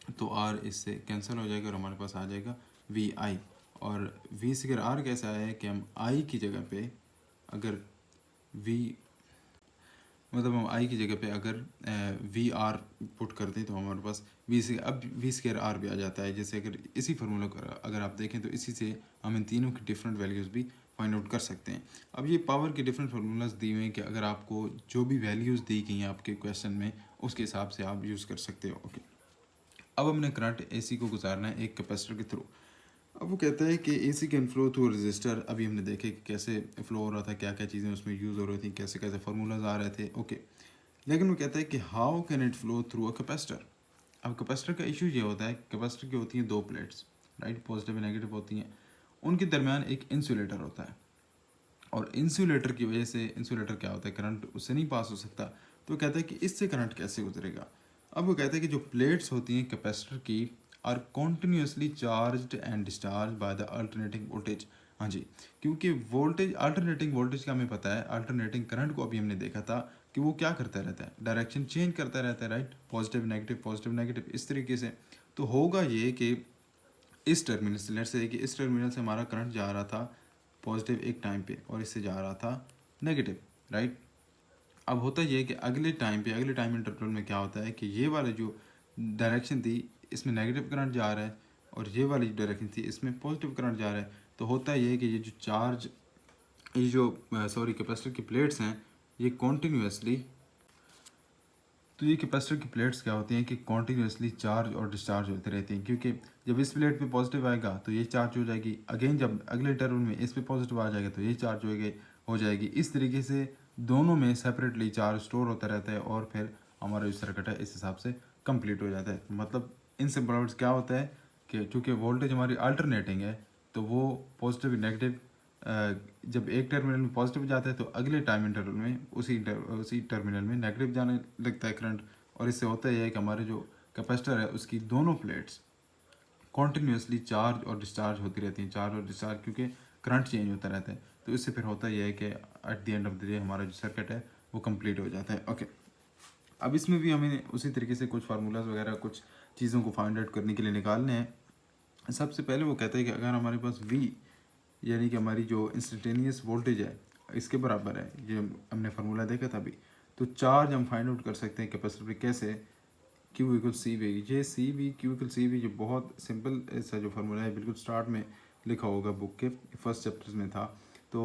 तो आर इससे कैंसिल हो जाएगा और हमारे पास आ जाएगा वी आई। और वी से अगर आर कैसा आया है कि हम आई की जगह पे अगर वी मतलब हम आई की जगह पे अगर वी आर पुट कर दें तो हमारे पास वी से अब वी स्केयर आर भी आ जाता है। जैसे अगर इसी फार्मूला को अगर आप देखें तो इसी से हम इन तीनों की डिफरेंट वैल्यूज़ भी फाइंड आउट कर सकते हैं। अब ये पावर के डिफरेंट फार्मूलाज दिए हुए हैं कि अगर आपको जो भी वैल्यूज़ दी गई हैं आपके क्वेश्चन में उसके हिसाब से आप यूज़ कर सकते हो। ओके, अब हमने करंट एसी को गुजारना है एक कैपेसिटर के थ्रू। अब वो कहता है कि AC can flow through register. अभी हमने देखे कि कैसे फ्लो हो रहा था, क्या क्या चीज़ें उसमें यूज़ हो रही थी, कैसे कैसे फार्मूलाज आ रहे थे। ओके, लेकिन वो कहता है कि how can it flow through a capacitor. अब कैपेसिटर का इशू ये होता है, कैपेसिटर की होती हैं दो प्लेट्स, राइट, पॉजिटिव नेगेटिव होती हैं, उनके दरमियान एक इंसुलेटर होता है, और इंसुलेटर की वजह से इंसुलेटर क्या होता है, करंट उससे नहीं पास हो सकता। तो कहता है कि इससे करंट कैसे गुजरेगा। अब वो कहता है कि जो प्लेट्स होती हैं कैपेसिटर की are continuously charged and discharge by the alternating voltage. हाँ जी, क्योंकि वोल्टेज अल्टरनेटिंग वोल्टेज का हमें पता है, अल्टरनेटिंग करंट को अभी हमने देखा था कि वो क्या करता रहता है, डायरेक्शन चेंज करता रहता है, राइट, पॉजिटिव नेगेटिव इस तरीके से। तो होगा ये कि इस टर्मिनल से, लेट्स से कि इस टर्मिनल से हमारा करंट जा रहा था पॉजिटिव एक टाइम पे और इससे जा रहा था नेगेटिव, राइट। अब होता ये है कि अगले टाइम इंटरवल में क्या होता है कि ये वाला जो डायरेक्शन थी इसमें नेगेटिव करंट जा रहा है और ये वाली जो डायरेक्शन थी इसमें पॉजिटिव करंट जा रहा है। तो होता ये है कि ये जो चार्ज, ये जो कैपेसिटर की प्लेट्स हैं ये कॉन्टीन्यूसली, तो ये कैपेसिटर की प्लेट्स क्या होती हैं कि कॉन्टीन्यूसली चार्ज और डिस्चार्ज होती रहती हैं, क्योंकि जब इस प्लेट पे पॉजिटिव आएगा तो ये चार्ज हो जाएगी, अगेन जब अगले टर्म में इस पे पॉजिटिव आ जाएगा तो ये चार्ज हो जाएगी। इस तरीके से दोनों में सेपरेटली चार्ज स्टोर होता रहता है और फिर हमारा जो सर्किट है इस हिसाब से कंप्लीट हो जाता है। मतलब इन सिंपल वर्ड्स क्या होता है कि चूँकि वोल्टेज हमारी अल्टरनेटिंग है तो वो पॉजिटिव नेगेटिव जब एक टर्मिनल में पॉजिटिव जाता है तो अगले टाइम इंटरवल में उसी टर्मिनल में नेगेटिव जाने लगता है करंट। और इससे होता यह है कि हमारे जो कैपेसिटर है उसकी दोनों प्लेट्स कॉन्टीन्यूसली चार्ज और डिस्चार्ज होती रहती हैं, चार्ज और डिस्चार्ज, क्योंकि करंट चेंज होता रहता है। तो इससे फिर होता यह है कि at the end of the day हमारा जो सर्किट है वो कंप्लीट हो जाता है। ओके, अब इसमें भी हमें उसी तरीके से कुछ फार्मूलाज वगैरह कुछ चीज़ों को फाइंड आउट करने के लिए निकालने हैं। सबसे पहले वो कहते हैं कि अगर हमारे पास V यानी कि हमारी जो इंस्टेंटेनियस वोल्टेज है इसके बराबर है, ये हमने फार्मूला देखा था अभी, तो चार्ज हम फाइंड आउट कर सकते हैं कैपेसिटर पे कैसे, Q इक्वल सी वी। ये C V Q equal C V ये बहुत सिंपल ऐसा जो फार्मूला है बिल्कुल स्टार्ट में लिखा होगा बुक के फर्स्ट चैप्टर्स में था। तो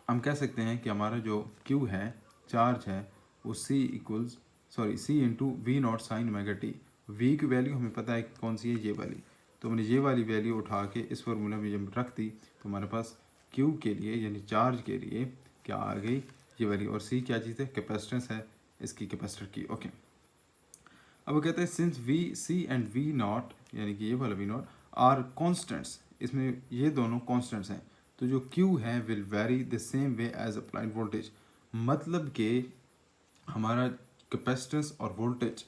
हम कह सकते हैं कि हमारा जो Q है चार्ज है वो C into V naught sine omega T. V की वैल्यू हमें पता है कौन सी है, ये वाली, तो मैंने ये वाली वैल्यू उठा के इस फार्मूला में जब रख दी तो हमारे पास Q के लिए यानी चार्ज के लिए क्या आ गई, ये वाली, और C क्या चीज़ है, कैपेसिटेंस है इसकी कैपेसिटर की। ओके, अब वो कहते हैं since C and V not यानी कि ये वाला V नॉट आर कॉन्स्टेंट्स, इसमें ये दोनों कॉन्स्टेंट्स हैं, तो जो Q है will vary the same way as applied voltage. मतलब कि हमारा कैपेसिटेंस और वोल्टेज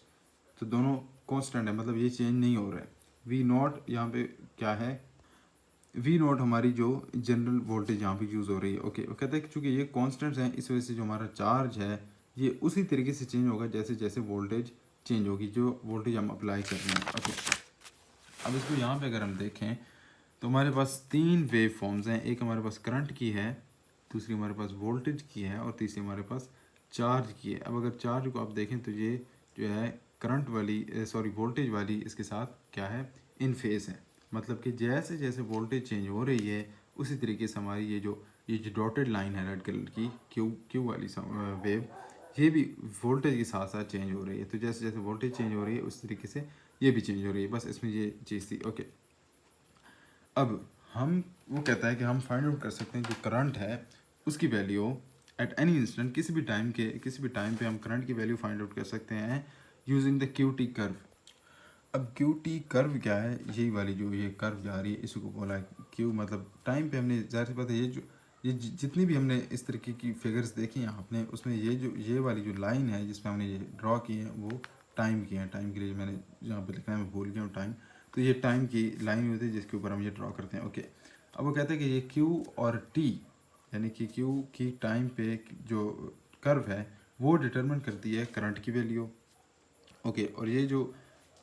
तो दोनों कांस्टेंट है, मतलब ये चेंज नहीं हो रहा है। वी नॉट यहाँ पे क्या है, वी नॉट हमारी जो जनरल वोल्टेज यहाँ पे यूज़ हो रही है। ओके, वो कहते हैं कि चूँकि ये कांस्टेंट्स हैं इस वजह से जो हमारा चार्ज है ये उसी तरीके से चेंज होगा जैसे जैसे वोल्टेज चेंज होगी, जो वोल्टेज हम अप्लाई कर रहे हैं। ओके, अब इसको यहाँ पे अगर हम देखें तो हमारे पास तीन वेव फॉर्म्स हैं, एक हमारे पास करंट की है, दूसरी हमारे पास वोल्टेज की है और तीसरी हमारे पास चार्ज की है। अब अगर चार्ज को आप देखें तो ये जो है करंट वाली वोल्टेज वाली इसके साथ क्या है, इन फेस है। मतलब कि जैसे जैसे वोल्टेज चेंज हो रही है उसी तरीके से हमारी ये जो डॉटेड लाइन है रेड कलर की क्यू वाली वेव, ये भी वोल्टेज के साथ साथ चेंज हो रही है। तो जैसे जैसे वोल्टेज चेंज हो रही है उस तरीके से ये भी चेंज हो रही है, बस इसमें ये चीज़ थी। ओके, अब वो कहता है कि हम फाइंड आउट कर सकते हैं जो करंट है उसकी वैल्यू एट एनी इंस्टेंट, किसी भी टाइम पे हम करंट की वैल्यू फाइंड आउट कर सकते हैं using the Q T curve. अब क्यू टी कर्व क्या है, यही वाली जो ये कर्व जा रही है इसी को बोला है क्यू, मतलब टाइम पे हमने ज़ाहिर सी बात है जितनी भी हमने इस तरीके की फिगर्स देखी हैं आपने, उसमें ये वाली जो लाइन है जिसमें हमने ये ड्रॉ की है वो टाइम की है। टाइम के लिए मैंने जहाँ पे लिखना है मैं भूल गया हूँ टाइम, तो तो ये टाइम की लाइन होती है जिसके ऊपर हम ये ड्रॉ करते हैं। ओके, अब वो कहते हैं कि ये क्यू और टी, यानी कि क्यू की टाइम पे जो कर्व है वो डिटरमिन करती है करंट की वैल्यू। ओके, और ये जो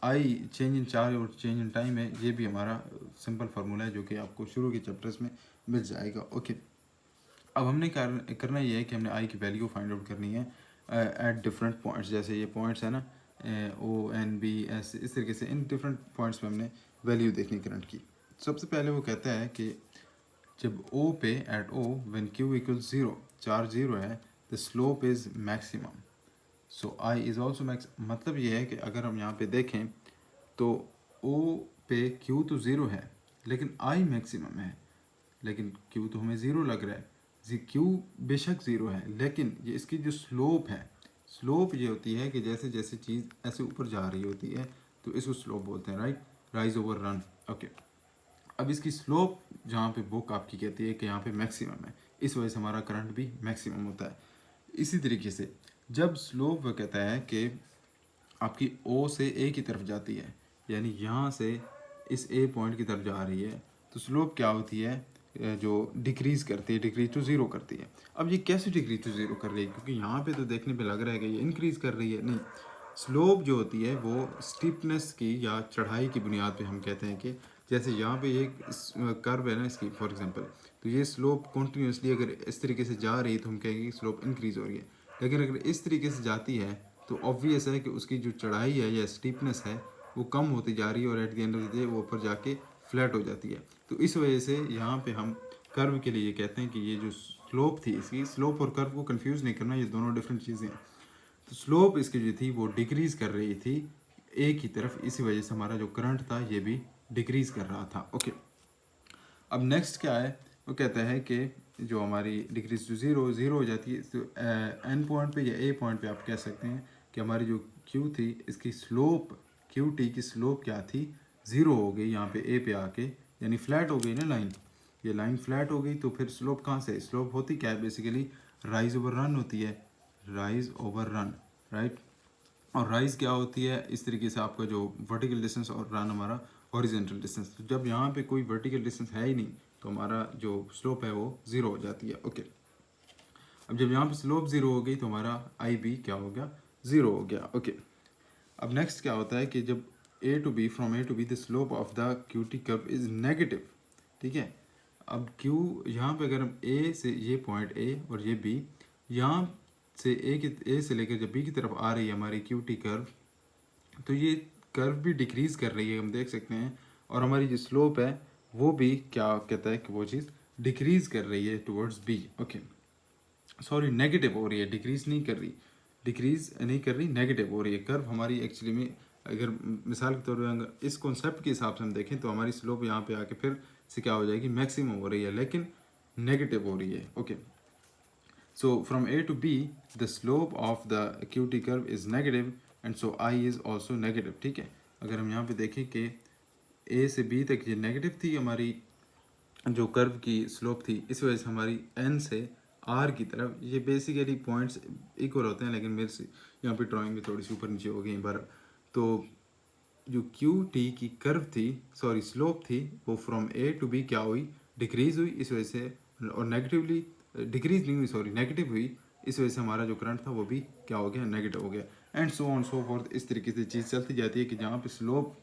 आई चेंज इन चार्ज और चेंज इन टाइम है, ये भी हमारा सिंपल फार्मूला है जो कि आपको शुरू के चैप्टर्स में मिल जाएगा। ओके, अब हमने करना ये है कि हमने आई की वैल्यू फाइंड आउट करनी है एट डिफरेंट पॉइंट्स। जैसे ये पॉइंट्स है ना, ओ एन बी एस, इस तरीके से इन डिफरेंट पॉइंट्स पे हमने वैल्यू देखनी करंट की। सबसे पहले वो कहता है कि जब ओ पे at O when Q equal zero, charge zero है, the slope is maximum, so I is also max. मतलब ये है कि अगर हम यहाँ पे देखें तो ओ पे क्यू तो ज़ीरो है लेकिन आई मैक्सिमम है, लेकिन क्यू तो हमें ज़ीरो लग रहा है। जी क्यू बेशक ज़ीरो है लेकिन ये इसकी जो स्लोप है, स्लोप ये होती है कि जैसे जैसे चीज़ ऐसे ऊपर जा रही होती है तो इसको स्लोप बोलते हैं, right, rise over run. Okay, अब इसकी स्लोप जहाँ पे बुक आपकी कहती है कि यहाँ पे मैक्सिमम है, इस वजह से हमारा करंट भी मैक्सिमम होता है। इसी तरीके से जब स्लोप वह कहता है कि आपकी ओ से ए की तरफ जाती है, यानी यहाँ से इस ए पॉइंट की तरफ जा रही है, तो स्लोप क्या होती है, जो डिक्रीज़ करती है, डिक्रीज टू ज़ीरो करती है। अब ये कैसे डिक्रीज टू ज़ीरो कर रही है, क्योंकि यहाँ पे तो देखने पे लग रहा है कि ये इंक्रीज़ कर रही है, नहीं। स्लोप जो होती है वो स्टीपनेस की या चढ़ाई की बुनियाद पे हम कहते हैं कि जैसे यहाँ पे एक कर्व है ना इसकी फॉर एग्जांपल, तो ये स्लोप कॉन्टीन्यूसली अगर इस तरीके से जा रही है तो हम कहेंगे कि स्लोप इंक्रीज़ हो रही है। लेकिन अगर इस तरीके से जाती है तो ऑब्वियस है कि उसकी जो चढ़ाई है या स्टीपनेस है वो कम होती जा रही है और at the end of the day वो ऊपर जाके फ्लैट हो जाती है। तो इस वजह से यहाँ पे हम कर्व के लिए ये कहते हैं कि ये जो स्लोप थी, इसकी स्लोप और कर्व को कंफ्यूज नहीं करना, ये दोनों डिफरेंट चीज़ें हैं। तो स्लोप इसकी जो थी वो डिक्रीज कर रही थी एक ही तरफ, इसी वजह से हमारा जो करंट था ये भी डिक्रीज कर रहा था। ओके, अब नेक्स्ट क्या है, वो कहता है कि जो हमारी डिक्रीज टू ज़ीरो ज़ीरो हो जाती है, तो एन पॉइंट पे या ए पॉइंट पे आप कह सकते हैं कि हमारी जो क्यू थी इसकी स्लोप, क्यू टी की स्लोप क्या थी, ज़ीरो हो गई यहाँ पे ए पे आके, यानी फ्लैट हो गई ना लाइन, ये लाइन फ्लैट हो गई। तो फिर स्लोप कहाँ से, स्लोप होती क्या है बेसिकली, राइज ओवर रन होती है, राइज ओवर रन, राइट। और राइज क्या होती है, इस तरीके से आपका जो वर्टिकल डिस्टेंस और रन हमारा हॉरिजेंटल डिस्टेंस। तो जब यहाँ पे कोई वर्टिकल डिस्टेंस है ही नहीं तो हमारा जो स्लोप है वो ज़ीरो हो जाती है। ओके, अब जब यहाँ पे स्लोप ज़ीरो हो गई तो हमारा आई बी क्या हो गया, ज़ीरो हो गया। ओके, अब नेक्स्ट क्या होता है कि जब A to B, from A to B the slope of the Q T curve is negative, ठीक है। अब क्यू यहाँ पे अगर हम ए से, ये पॉइंट ए और ये बी, यहाँ से ए से लेकर जब बी की तरफ आ रही है हमारी क्यू टी कर्व, तो ये कर्व भी डिक्रीज़ कर रही है, हम देख सकते हैं। और हमारी जो स्लोप है वो भी क्या कहता है कि वो चीज़ डिक्रीज़ कर रही है towards B. Okay, sorry, negative हो रही है, डिक्रीज़ नहीं कर रही, डिक्रीज़ नहीं कर रही, नेगेटिव हो रही है। कर्व हमारी एक्चुअली में अगर मिसाल के तौर पर अगर इस कॉन्सेप्ट के हिसाब से हम देखें तो हमारी स्लोप यहाँ पे आके फिर से क्या हो जाएगी, मैक्सिमम हो रही है लेकिन नेगेटिव हो रही है। Okay, so from A to B the slope of the QT curve is negative and so I is also negative, ठीक है। अगर हम यहाँ पे देखें कि A से B तक ये नेगेटिव थी हमारी जो कर्व की स्लोप थी, इस वजह से हमारी N से R की तरफ, ये बेसिकली पॉइंट्स इक्वल होते हैं लेकिन मेरे से यहाँ पे ड्राइंग में थोड़ी सी ऊपर नीचे हो गई बार। तो जो क्यू टी की कर्व थी, सॉरी स्लोप थी, वो फ्रॉम ए टू बी क्या हुई, डिक्रीज हुई, इस वजह से, और नेगेटिवली डिक्रीज नहीं हुई, सॉरी नेगेटिव हुई, इस वजह से हमारा जो करंट था वो भी क्या हो गया, नेगेटिव हो गया। And so on so fourth, इस तरीके से चीज़ चलती जाती है कि जहाँ पे स्लोप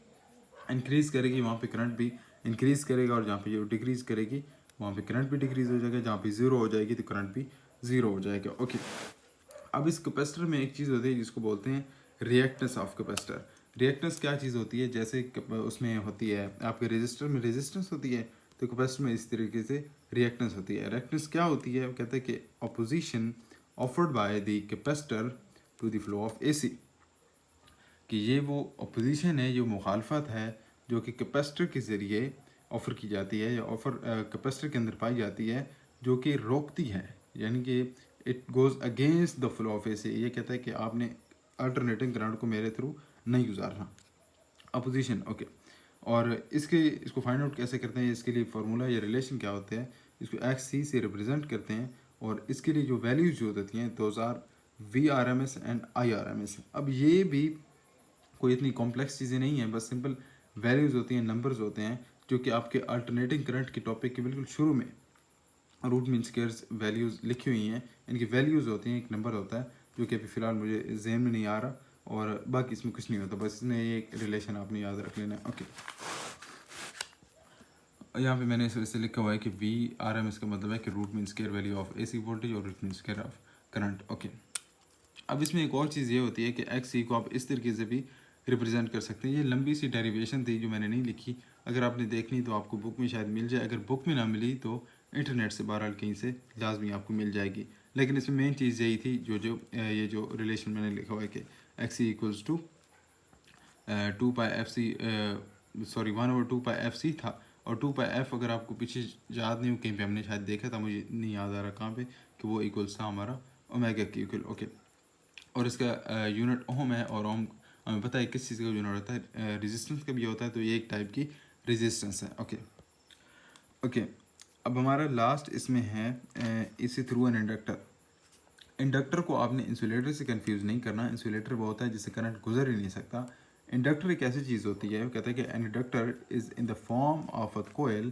इंक्रीज़ करेगी वहाँ पे करंट भी इंक्रीज़ करेगा, और जहाँ पे ये डिक्रीज़ करेगी वहाँ पे करंट भी डिक्रीज़ हो जाएगा, जहाँ पे ज़ीरो हो जाएगी तो करंट भी ज़ीरो हो जाएगा। ओके, अब इस कैपेसिटर में एक चीज़ होती है जिसको बोलते हैं रिएक्टेंस ऑफ कैपेसिटर। रिएक्टेंस क्या चीज़ होती है, जैसे उसमें होती है आपके रेजिस्टर में रेजिस्टेंस होती है, तो कैपेसिटर में इस तरीके से रिएक्टेंस होती है। रिएक्टेंस क्या होती है, वो कहते हैं कि opposition offered by the capacitor to the flow of AC, कि ये वो अपोजिशन है, ये मुखालफत है जो कि कैपेसिटर के ज़रिए ऑफ़र की जाती है या ऑफ़र कैपेसिटर के अंदर पाई जाती है, जो कि रोकती है, यानी कि it goes against the flow of AC. ये कहता है कि आपने अल्टरनेटिंग करंट को मेरे थ्रू नहीं गुजारना, अपोजिशन। ओके, और इसको फाइंड आउट कैसे करते हैं, इसके लिए फार्मूला या रिलेशन क्या होते हैं, इसको एक्स सी से रिप्रेजेंट करते हैं, और इसके लिए जो वैल्यूज़ जो होती हैं those are V R M S and I R M S. अब ये भी कोई इतनी कॉम्प्लेक्स चीज़ें नहीं है, बस सिंपल वैल्यूज़ होती हैं, नंबर्स होते हैं, जो कि आपके अल्टरनेटिंग करंट के टॉपिक के बिल्कुल शुरू में रूट मीन स्क्वायर्स वैल्यूज़ लिखी हुई हैं। इनकी वैल्यूज़ होती हैं, एक नंबर होता है जो कि अभी फ़िलहाल मुझे जहन में नहीं आ रहा, और बाकी इसमें कुछ नहीं होता, बस इसमें ये रिलेशन आपने याद रख लेना है। ओके, यहाँ पे मैंने इस वजह से लिखा हुआ है कि वी आर एम, इसका मतलब है कि root mean square value of AC voltage और root mean square of current. Okay, अब इसमें एक और चीज़ ये होती है कि XC को आप इस तरीके से भी रिप्रेजेंट कर सकते हैं। ये लंबी सी डेरिवेशन थी जो मैंने नहीं लिखी, अगर आपने देखनी तो आपको बुक में शायद मिल जाए, अगर बुक में ना मिली तो इंटरनेट से बहरहाल कहीं से लाजमी आपको मिल जाएगी। लेकिन इसमें मेन चीज़ यही थी, ये जो रिलेशन मैंने लिखा हुआ है कि XC equals to 2πfc, sorry 1/2πfc था, और 2πf अगर आपको पीछे याद नहीं हो, कहीं पे हमने शायद देखा था, मुझे नहीं याद आ रहा कहाँ पे, कि वो इक्वल्स था हमारा ओमेगा के इक्वल। ओके, और इसका यूनिट ओम है, और ओम हमें पता है किस चीज़ का यूनिट होता है, रेजिस्टेंस का भी होता है, तो ये एक टाइप की रेजिस्टेंस है। ओके ओके, अब हमारा लास्ट इसमें है इसी थ्रू एन इंडक्टर। इंडक्टर को आपने इंसुलेटर से कंफ्यूज नहीं करना। इंसुलेटर वो होता है जिससे करंट गुजर ही नहीं सकता। इंडक्टर एक ऐसी चीज़ होती है, वो कहता है कि an inductor is in the form of a coil,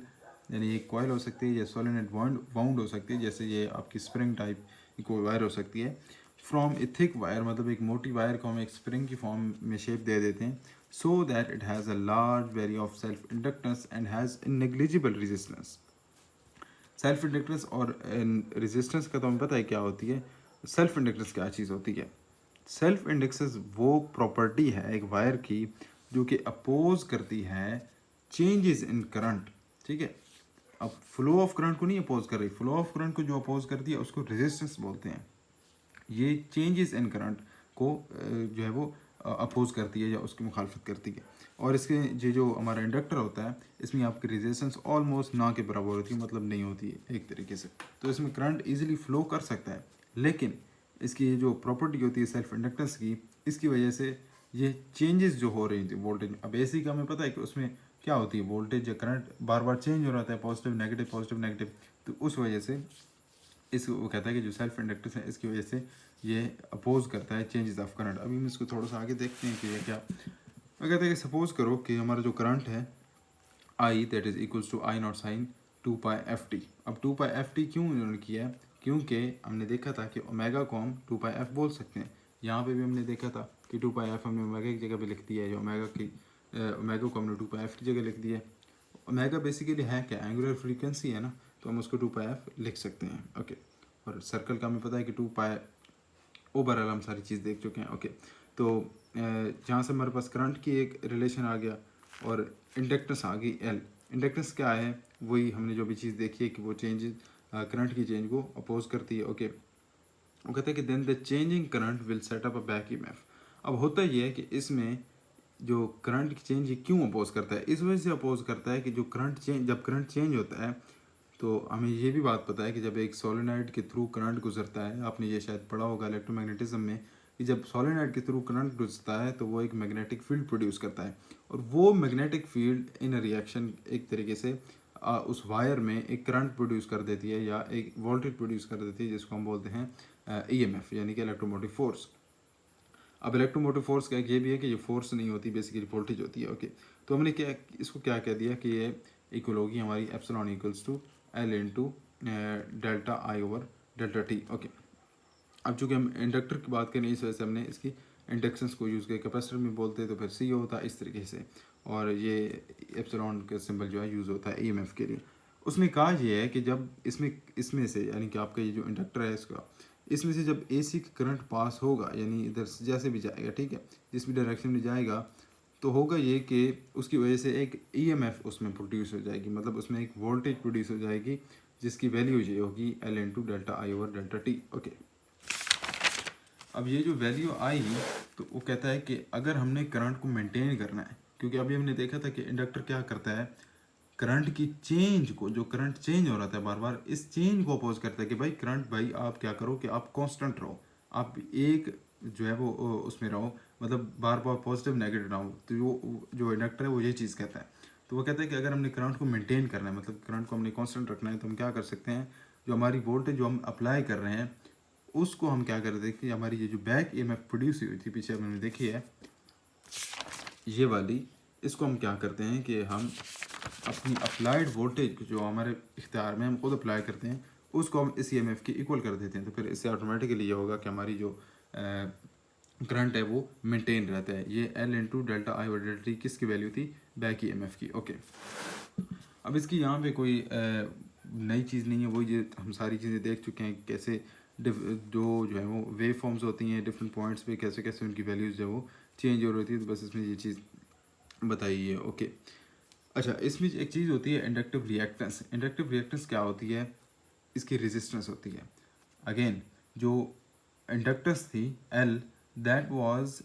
यानी एक कोयल हो सकती है या सोलेनोइड वाउंड हो सकती है, जैसे ये आपकी स्प्रिंग टाइप की कोई वायर हो सकती है, फ्रॉम ए थिक वायर, मतलब एक मोटी वायर को हम एक स्प्रिंग की फॉर्म में शेप दे देते हैं, so that it has a large value of self inductance and has negligible resistance. Self inductance और रेजिस्टेंस का तो हमें पता है क्या होती है। सेल्फ इंडक्टेंस क्या चीज़ होती है? सेल्फ इंडक्टेंस वो प्रॉपर्टी है एक वायर की जो कि अपोज करती है चेंजेस इन करंट। ठीक है, अब फ्लो ऑफ करंट को नहीं अपोज कर रही, फ्लो ऑफ करंट को जो अपोज करती है उसको रेजिस्टेंस बोलते हैं। ये चेंजेस इन करंट को जो है वो अपोज करती है या उसकी मुखालफत करती है। और इसके ये जो हमारा इंडक्टर होता है, इसमें आपकी रेजिस्टेंस ऑलमोस्ट ना के बराबर होती है, मतलब नहीं होती है एक तरीके से, तो इसमें करंट इजीली फ्लो कर सकता है। लेकिन इसकी ये जो प्रॉपर्टी होती है सेल्फ इंडक्टेंस की, इसकी वजह से ये चेंजेस जो हो रही थी वोल्टेज, अब AC का हमें पता है कि उसमें क्या होती है, वोल्टेज या करंट बार बार चेंज हो रहा है, पॉजिटिव नेगेटिव, तो उस वजह से इस वो कहता है कि जो सेल्फ इंडक्टेंस है इसकी वजह से ये अपोज करता है चेंजेस ऑफ करंट। अभी हम इसको थोड़ा सा आगे देखते हैं कि ये क्या। मैं कहता है कि सपोज करो कि हमारा जो करंट है I, that is equals to I0 sine 2πft। अब 2πft क्यों उन्होंने किया है? क्योंकि हमने देखा था कि ओमेगा को हम 2πf बोल सकते हैं। यहाँ पे भी हमने देखा था कि 2πf हमने ओमेगा की जगह पे लिख दिया है, ओमेगा को हमने 2πf की जगह लिख दिया है। ओमेगा बेसिकली है क्या, एंगुलर फ्रीक्वेंसी है ना, तो हम उसको 2πf लिख सकते हैं। ओके, और सर्कल का हमें पता है कि 2π ओवरऑल हम सारी चीज़ देख चुके हैं। ओके, तो जहाँ से हमारे पास करंट की एक रिलेशन आ गया और इंडक्टेंस आ गई L। इंडक्टेंस क्या है, वही हमने जो भी चीज़ देखी है कि वो चेंज करंट की चेंज को अपोज करती है। ओके, वो कहता है कि then the changing current will set up a back EMF। अब होता ये है कि इसमें जो करंट की चेंज क्यों अपोज करता है, इस वजह से अपोज करता है कि जो जब करंट चेंज होता है, तो हमें ये भी बात पता है कि जब एक सोलेनॉइड के थ्रू करंट गुजरता है, आपने ये शायद पढ़ा होगा इलेक्ट्रोमैग्नेटिज्म में, कि जब सोलेनॉइड के थ्रू करंट गुजरता है तो वो एक मैग्नेटिक फील्ड प्रोड्यूस करता है, और वो मैग्नेटिक फील्ड इन रिएक्शन एक तरीके से उस वायर में एक करंट प्रोड्यूस कर देती है या एक वोल्टेज प्रोड्यूस कर देती है, जिसको हम बोलते हैं EMF, यानी कि इलेक्ट्रोमोटिव फोर्स। अब इलेक्ट्रोमोटिव फोर्स का एक ये भी है कि ये फोर्स नहीं होती, बेसिकली वोल्टेज होती है। ओके, तो हमने इसको क्या कह दिया कि ये इक्वल होगी हमारी epsilon equals to L into delta I over delta T। Okay, अब चूँकि हम इंडक्टर की बात करें, इस वजह से हमने इसकी इंडक्शंस को यूज़ किया। कैपेसिटर में बोलते तो फिर C होता इस तरीके से, और ये एप्सिलॉन का सिंबल जो है यूज़ होता है EMF के लिए। उसने कहा ये है कि जब इसमें से, यानी कि आपका ये जो इंडक्टर है इसका, इसमें से जब AC की करंट पास होगा, यानी इधर से जैसे भी जाएगा, ठीक है, जिस भी डायरेक्शन में जाएगा, तो होगा ये कि उसकी वजह से एक EMF उसमें प्रोड्यूस हो जाएगी, मतलब उसमें एक वोल्टेज प्रोड्यूस हो जाएगी, जिसकी वैल्यू ये होगी L into delta I over delta T। Okay, अब ये जो वैल्यू आई, तो वो कहता है कि अगर हमने करंट को मेंटेन करना है, क्योंकि अभी हमने देखा था कि इंडक्टर क्या करता है, करंट की चेंज को, जो करंट चेंज हो रहा था बार बार, इस चेंज को अपोज करता है कि भाई करंट, भाई आप क्या करो कि आप कांस्टेंट रहो, आप एक जो है वो उसमें रहो, मतलब बार बार पॉजिटिव नेगेटिव ना हो। तो जो इंडक्टर है वो ये चीज़ कहता है। तो वो कहता है कि अगर हमने करंट को मेंटेन करना है, मतलब करंट को हमने कांस्टेंट रखना है, तो हम क्या कर सकते हैं, जो हमारी वोल्टेज जो हम अप्लाई कर रहे हैं उसको हम क्या करते हैं कि हमारी ये जो बैक EMF प्रोड्यूस हुई थी पीछे हमने देखी है, ये वाली, इसको हम क्या करते हैं कि हम अपनी अप्लाइड वोल्टेज जो हमारे इख्तियार में हम खुद अप्लाई करते हैं उसको हम इस EMF की इक्वल कर देते हैं। तो फिर इससे ऑटोमेटिकली ये होगा कि हमारी जो करंट है वो मेंटेन रहता है। ये L इंटू डेल्टा आई और डेल्टा टी किसकी वैल्यू थी? बैक EMF की। ओके, अब इसकी यहाँ पे कोई नई चीज़ नहीं है, वो ये हम सारी चीज़ें देख चुके हैं कैसे जो है वो वेव फॉर्म्स होती हैं डिफरेंट पॉइंट्स पे, कैसे कैसे उनकी वैल्यूज़ जो है वो चेंज हो रही थी। तो बस इसमें ये चीज़ बताई है। ओके, अच्छा, इसमें एक चीज़ होती है इंडक्टिव रिएक्टेंस। इंडक्टिव रिएक्टेंस क्या होती है? इसकी रेजिस्टेंस होती है। अगेन जो इंडक्टेंस थी L, that was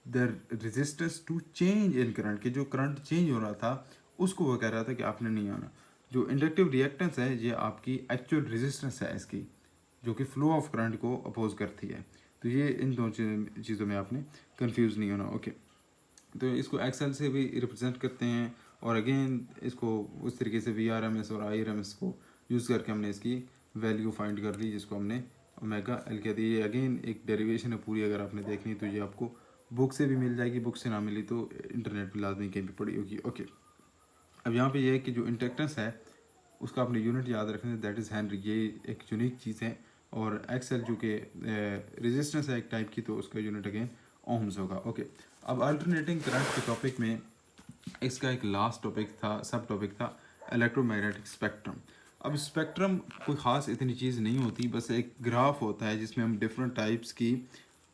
the resistance to change in current, कि जो करंट चेंज हो रहा था उसको वो कह रहा था कि आपने नहीं आना। जो इंडक्टिव रिएक्टेंस है ये आपकी एक्चुअल रेजिस्टेंस है इसकी, जो कि फ्लो ऑफ करंट को अपोज करती है। तो ये इन दो चीज़ों में आपने कंफ्यूज नहीं होना। ओके, तो इसको एक्सेल से भी रिप्रेजेंट करते हैं और अगेन इसको उस तरीके से VRMS और IRMS को यूज़ करके हमने इसकी वैल्यू फाइंड कर ली, जिसको हमने ओमेगा एल कहते हैं। ये अगेन एक डेरिवेशन है पूरी, अगर आपने देखनी तो ये आपको बुक से भी मिल जाएगी, बुक से ना मिली तो इंटरनेट पर लाजमी कहीं भी पड़ी होगी। ओके, अब यहाँ पे ये है कि जो इंडक्टेंस है उसका आपने यूनिट याद रखना है, दैट इज़ हेनरी। ये एक यूनिक चीज़ है। और एक्सेल जो कि रेजिस्टेंस है एक टाइप की, तो उसका यूनिट अगेन ओम्स होगा। ओके, अब अल्टरनेटिंग करंट के टॉपिक में इसका एक लास्ट टॉपिक था, सब टॉपिक था इलेक्ट्रोमैग्नेटिक स्पेक्ट्रम। अब स्पेक्ट्रम कोई ख़ास इतनी चीज़ नहीं होती, बस एक ग्राफ होता है जिसमें हम डिफरेंट टाइप्स की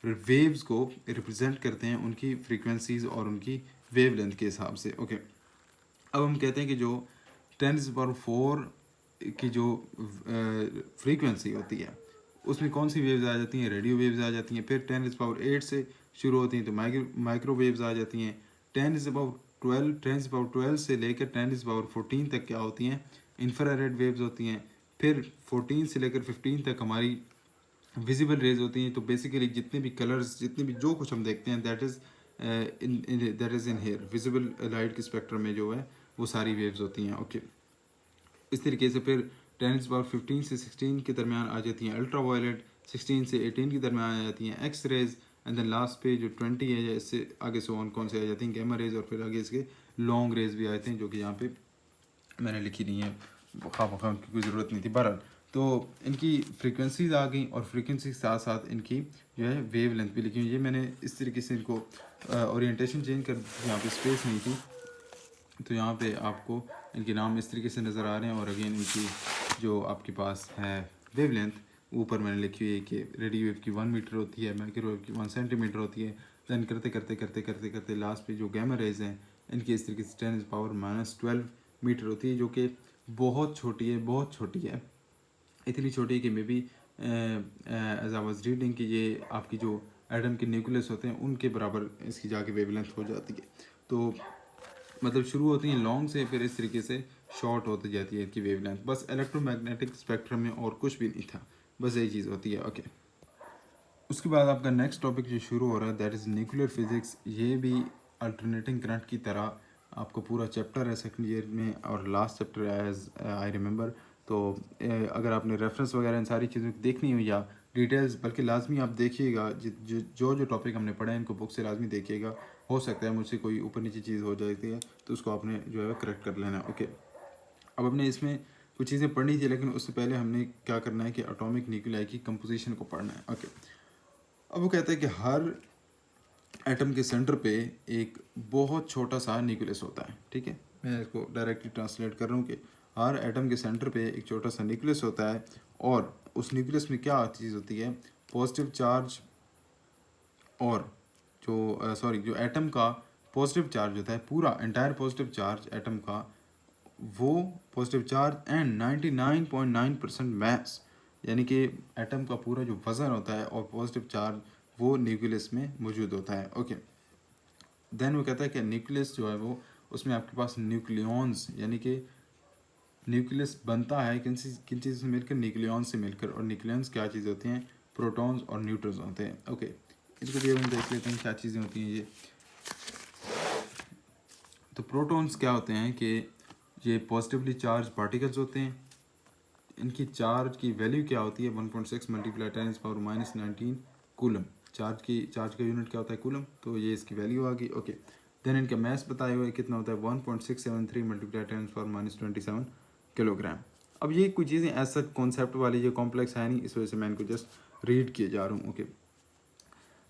वेव्स को रिप्रेजेंट करते हैं, उनकी फ्रीक्वेंसीज और उनकी वेव लेंथ के हिसाब से। ओके, अब हम कहते हैं कि जो 10⁴ की जो फ्रीक्वेंसी होती है उसमें कौन सी वेव्स आ जाती हैं? रेडियो वेव्स आ जाती हैं। फिर 10⁸ से शुरू होती हैं तो माइक्रो वेव्स आ जाती हैं। 10⁻12 से लेकर 10⁻14 तक क्या होती हैं? इंफ्रारेड वेव्स होती हैं। फिर 14 से लेकर 15 तक हमारी विजिबल रेज होती हैं। तो बेसिकली जितने भी कलर्स, जितने भी जो कुछ हम देखते हैं that is in here, visible light के स्पेक्ट्रम में जो है वो सारी वेव्स होती हैं। ओके, इस तरीके से फिर 10⁻15 से 16 के दरमियान आ जाती हैं अल्ट्रा वायलेट, 16 से 18 के दरमियान आ जाती हैं X rays, and then last पे जो 20 है, इससे आगे से ऑन कौन से आ जाती हैं? गैमा रेज, और फिर आगे इसके लॉन्ग रेज भी आते हैं जो कि यहाँ पे मैंने लिखी नहीं है, खाम की कोई ज़रूरत नहीं थी। बहरहाल तो इनकी फ्रीक्वेंसीज आ गई और फ्रीक्वेंसी के साथ साथ इनकी जो है वेव लेंथ भी लिखी हुई। ये मैंने इस तरीके से इनको ओरिएंटेशन चेंज कर दी, यहाँ पे स्पेस नहीं थी तो यहाँ पे आपको इनके नाम इस तरीके से नज़र आ रहे हैं। और अगेन इनकी जो आपके पास है वेव लेंथ ऊपर मैंने लिखी हुई है कि रेडियो वेव की 1 मीटर होती है, माइक्रोवेव की 1 सेंटीमीटर होती है। दैन करते करते करते करते करते लास्ट पे जो गैमा रेज हैं इनकी इस तरीके से 10⁻⁻12 मीटर होती है, जो कि बहुत छोटी है, बहुत छोटी है। इतनी छोटी है कि maybe as I was reading कि ये आपकी जो एटम के न्यूक्लियस होते हैं उनके बराबर इसकी जाके वेवलेंथ हो जाती है। तो मतलब शुरू होती हैं लॉन्ग से, फिर इस तरीके से शॉर्ट होती जाती है इसकी वेवलेंथ। बस इलेक्ट्रोमैग्नेटिक स्पेक्ट्रम में और कुछ भी नहीं था, बस यही चीज़ होती है। ओके, उसके बाद आपका नेक्स्ट टॉपिक जो शुरू हो रहा है दैट इज़ न्यूक्लियर फिजिक्स। ये भी अल्टरनेटिंग करंट की तरह आपको पूरा चैप्टर है सेकंड ईयर में, और last chapter as I remember. तो अगर आपने रेफरेंस वगैरह इन सारी चीज़ों को देखनी हो या डिटेल्स, बल्कि लाजमी आप देखिएगा, जो टॉपिक हमने पढ़ा है इनको बुक से लाजमी देखिएगा। हो सकता है मुझसे कोई ऊपर नीचे चीज़ हो जाती है तो उसको आपने जो है करेक्ट कर लेना। ओके, अब हमने इसमें कुछ चीज़ें पढ़नी थी, लेकिन उससे पहले हमने क्या करना है कि एटॉमिक न्यूक्लियाई की कंपोजिशन को पढ़ना है। ओके, अब वो कहता है कि हर एटम के सेंटर पे एक बहुत छोटा सा न्यूक्लियस होता है। ठीक है, मैं इसको डायरेक्टली ट्रांसलेट कर रहा हूँ कि हर एटम के सेंटर पे एक छोटा सा न्यूक्लियस होता है, और उस न्यूक्लियस में क्या चीज़ होती है? पॉजिटिव चार्ज, और जो एटम का पॉजिटिव चार्ज होता है, पूरा एंटायर पॉजिटिव चार्ज एटम का, वो पॉजिटिव चार्ज एंड 99.9% मैस, यानी कि एटम का पूरा जो वज़न होता है और पॉजिटिव चार्ज वो न्यूक्लियस में मौजूद होता है। ओके, देन वो कहता है कि न्यूक्लियस जो है वो, उसमें आपके पास न्यूक्लियॉन्स, यानी कि न्यूक्लियस बनता है किन चीज़ से मिलकर? न्यूक्लियॉन से मिलकर। और न्यूक्लियॉन्स क्या चीज़ होती हैं? प्रोटॉन्स और न्यूट्रॉन्स होते हैं। ओके, इसको भी हम देख लेते हैं क्या चीज़ें होती हैं ये। तो प्रोटॉन्स क्या होते हैं कि ये पॉजिटिवली चार्ज पार्टिकल्स होते हैं। इनकी चार्ज की वैल्यू क्या होती है? 1.6 × 10⁻⁻19 कूलम। चार्ज का यूनिट क्या होता है? कूलम। तो ये इसकी वैल्यू आ गई। ओके, देन इनका मैस बताए हुए कितना होता है 1.673 मल्टीप्लाई 10⁻⁻27 किलोग्राम। अब ये कुछ चीज़ें ऐसा कॉन्सेप्ट वाली ये कॉम्प्लेक्स है नहीं, इस वजह से मैं इनको जस्ट रीड किए जा रहा हूँ। ओके,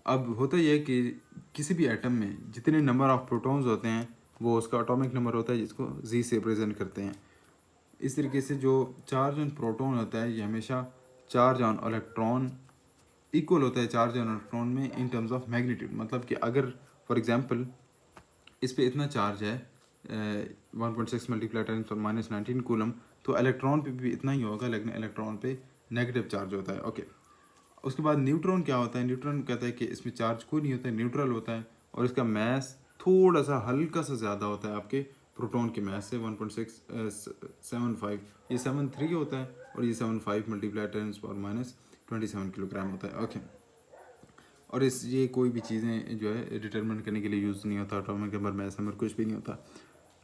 अब होता यह है कि किसी भी एटम में जितने नंबर ऑफ प्रोटॉन्स होते हैं वो उसका एटॉमिक नंबर होता है, जिसको जी से रिप्रेजेंट करते हैं। इस तरीके से जो चार्ज ऑन प्रोटॉन होता है ये हमेशा चार्ज ऑन इलेक्ट्रॉन इक्वल होता है चार्ज ऑन इलेक्ट्रॉन में इन टर्म्स ऑफ मैग्नीट्यूड। मतलब कि अगर फॉर एग्जांपल इस पे इतना चार्ज है 1.6 मल्टीप्लाई 10⁻⁻19 कूलम, तो इलेक्ट्रॉन पे भी इतना ही होगा, लेकिन इलेक्ट्रॉन पे नेगेटिव चार्ज होता है। ओके, उसके बाद न्यूट्रॉन क्या होता है? न्यूट्रॉन कहता है कि इसमें चार्ज कोई नहीं होता है, न्यूट्रल होता है, और इसका मैस थोड़ा सा हल्का सा ज़्यादा होता है आपके प्रोटॉन के मैस से 1.675, ये 73 होता है, और ये 75 मल्टीप्लाई 10⁻⁻27 किलोग्राम होता है। ओके, और इस ये कोई भी चीज़ें जो है डिटरमिन करने के लिए यूज़ नहीं होता, एटॉमिक नंबर मैस नंबर कुछ भी नहीं होता।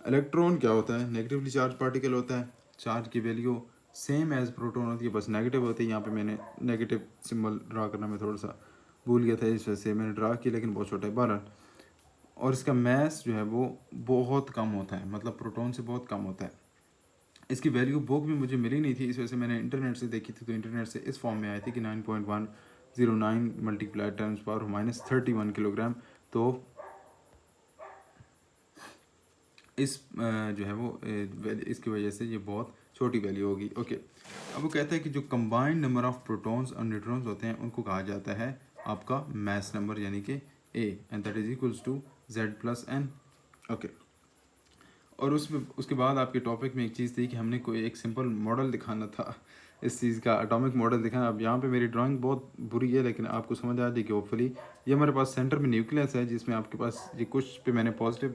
इलेक्ट्रॉन क्या होता है? नेगेटिवली चार्ज पार्टिकल होता है, चार्ज की वैल्यू सेम एज प्रोटॉन होती है, बस नेगेटिव होती है। यहाँ पे मैंने नेगेटिव सिंबल ड्रा करना मैं थोड़ा सा भूल गया था, इस वजह से मैंने ड्रा किया, लेकिन बहुत छोटा है 12। और इसका मैस जो है वो बहुत कम होता है, मतलब प्रोटॉन से बहुत कम होता है। इसकी वैल्यू बुक में मुझे मिली नहीं थी, इस वजह से मैंने इंटरनेट से देखी थी, तो इंटरनेट से इस फॉर्म में आई थी कि 9.109 मल्टीप्लाई 10⁻⁻31 किलोग्राम। तो इस जो है वो इसकी वजह से ये बहुत छोटी वैल्यू होगी। ओके, अब वो कहता है कि जो कंबाइंड नंबर ऑफ प्रोटॉन्स और न्यूट्रॉन्स होते हैं उनको कहा जाता है आपका मैस नंबर, यानी कि A, and that is equals to Z+N। Okay, और उसके बाद आपके टॉपिक में एक चीज़ थी कि हमने कोई एक सिंपल मॉडल दिखाना था, इस चीज़ का एटॉमिक मॉडल दिखाना। अब यहाँ पे मेरी ड्राइंग बहुत बुरी है, लेकिन आपको समझ आ जाएगी होपफुली। ये हमारे पास सेंटर में न्यूक्लियस है, जिसमें आपके पास ये कुछ पे मैंने पॉजिटिव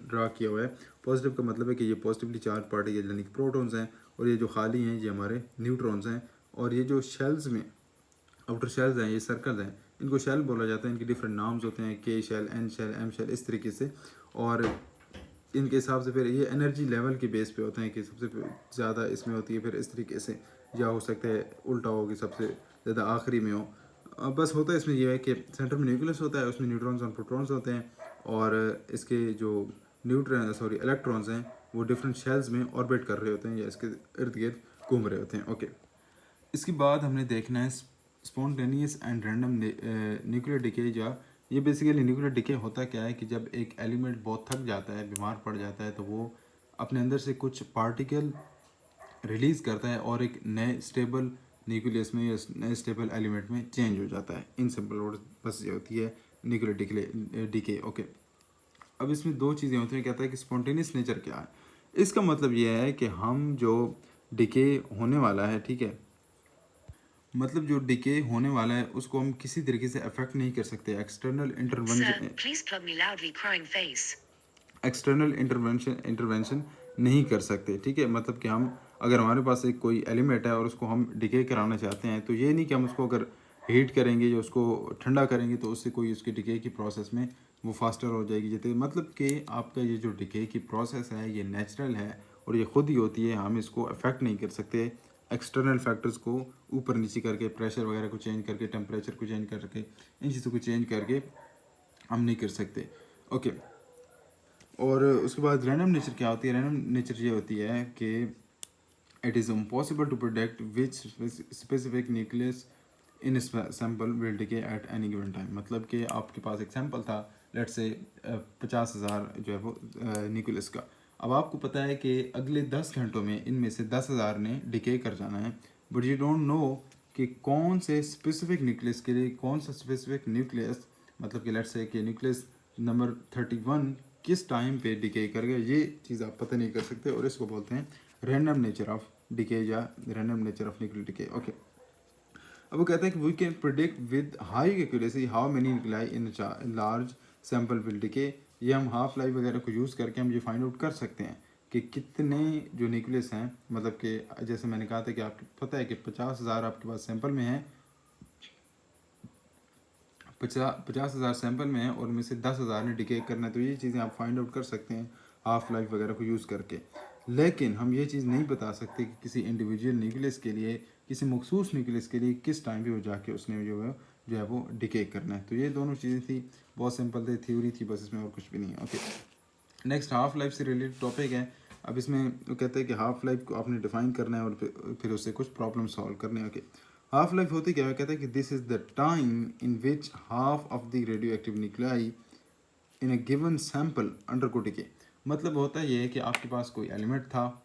ड्रा किया हुआ है। पॉजिटिव का मतलब है कि ये पॉजिटिवली चार्ज पार्टिकल यानी कि प्रोटॉन्स हैं, और ये जो खाली हैं ये हमारे न्यूट्रॉन्स हैं। और ये जो शेल्स में आउटर शेल्स हैं, ये सर्कल हैं, इनको शेल बोला जाता है। इनके डिफरेंट नाम्स होते हैं, K shell, N shell, M shell, इस तरीके से। और इनके हिसाब से फिर ये एनर्जी लेवल के बेस पे होते हैं कि सबसे ज़्यादा इसमें होती है, फिर इस तरीके से, या हो सकता है उल्टा हो कि सबसे ज़्यादा आखिरी में हो। बस होता है इसमें यह है कि सेंटर में न्यूक्लियस होता है, उसमें न्यूट्रॉन्स और प्रोटॉन्स होते हैं, और इसके जो इलेक्ट्रॉन्स हैं वो डिफरेंट शेल्स में ऑर्बिट कर रहे होते हैं या इसके इर्द गिर्द घूम रहे होते हैं। ओके, इसके बाद हमने देखना है spontaneous and random nuclear decay. या ये बेसिकली न्यूक्लियर डिके होता क्या है कि जब एक एलिमेंट बहुत थक जाता है, बीमार पड़ जाता है, तो वो अपने अंदर से कुछ पार्टिकल रिलीज़ करता है और एक नए स्टेबल न्यूक्लियस में या नए स्टेबल एलिमेंट में चेंज हो जाता है। इन सिंपल वर्ड बस ये होती है न्यूक्लियर डिके। ओके, अब इसमें दो चीज़ें होती हैं। कहता है कि स्पॉन्टेनियस नेचर क्या है? इसका मतलब ये है कि हम जो डिके होने वाला है, ठीक है, मतलब जो डिके होने वाला है उसको हम किसी तरीके से अफेक्ट नहीं कर सकते। एक्सटर्नल इंटरवेंशन नहीं कर सकते, ठीक है। मतलब कि हम अगर हमारे पास एक कोई एलिमेंट है और उसको हम डिके कराना चाहते हैं, तो ये नहीं कि हम उसको अगर हीट करेंगे या उसको ठंडा करेंगे तो उससे कोई उसकी डिके की प्रोसेस में वो फास्टर हो जाएगी। जितने मतलब कि आपका ये जो डिके की प्रोसेस है ये नेचुरल है और ये खुद ही होती है, हम इसको अफेक्ट नहीं कर सकते एक्सटर्नल फैक्टर्स को ऊपर नीचे करके, प्रेशर वगैरह को चेंज करके, टेम्परेचर को चेंज करके, इन चीज़ों को चेंज करके हम नहीं कर सकते। ओके, और उसके बाद रैंडम नेचर क्या होती है? रैंडम नेचर ये होती है कि it is impossible to predict which specific nucleus in sample will decay at any given time. मतलब कि आपके पास एक सैम्पल था, लेट्स से 50,000 जो है वो न्यूक्लियस का। अब आपको पता है कि अगले 10 घंटों में इनमें से 10,000 ने डिके कर जाना है, बट यू डोंट नो कि कौन से स्पेसिफिक न्यूक्लियस के लिए कौन सा स्पेसिफिक न्यूक्लियस, मतलब कि लेट्स से कि न्यूक्लियस नंबर 31 किस टाइम पे डिके कर गया, ये चीज़ आप पता नहीं कर सकते, और इसको बोलते हैं रैंडम नेचर ऑफ डिके या random nature of nuclear decay. Okay, अब वो कहता है कि we can predict with high accuracy how many nuclei in large sample will decay. ये हम हाफ लाइफ वगैरह को यूज़ करके हम ये फाइंड आउट कर सकते हैं कि कितने जो न्यूक्लियस हैं, मतलब कि जैसे मैंने कहा था कि आपको पता है कि 50,000 आपके पास सैंपल में है, 50,000 सैंपल में है और उनमें से 10,000 ने डिके करना है, तो ये चीज़ें आप फाइंड आउट कर सकते हैं हाफ लाइफ वगैरह को यूज़ करके। लेकिन हम ये चीज़ नहीं बता सकते कि किसी इंडिविजुअल न्यूक्लियस के लिए, किसी मखसूस न्यूक्लियस के लिए किस टाइम पे वो जाके उसने जो है जो है वो डिके करना है। तो ये दोनों चीज़ें थी, बहुत सिंपल थी, थ्योरी थी बस, इसमें और कुछ भी नहीं है। ओके, नेक्स्ट हाफ लाइफ से रिलेटेड टॉपिक है। अब इसमें वो कहते हैं कि हाफ लाइफ को आपने डिफाइन करना है और फिर उससे कुछ प्रॉब्लम सॉल्व करने हैं। ओके, हाफ लाइफ होती क्या है, कहते हैं कि this is the time in which half of the radio active nuclei in a given sample undergo decay. मतलब होता है ये कि आपके पास कोई एलिमेंट था,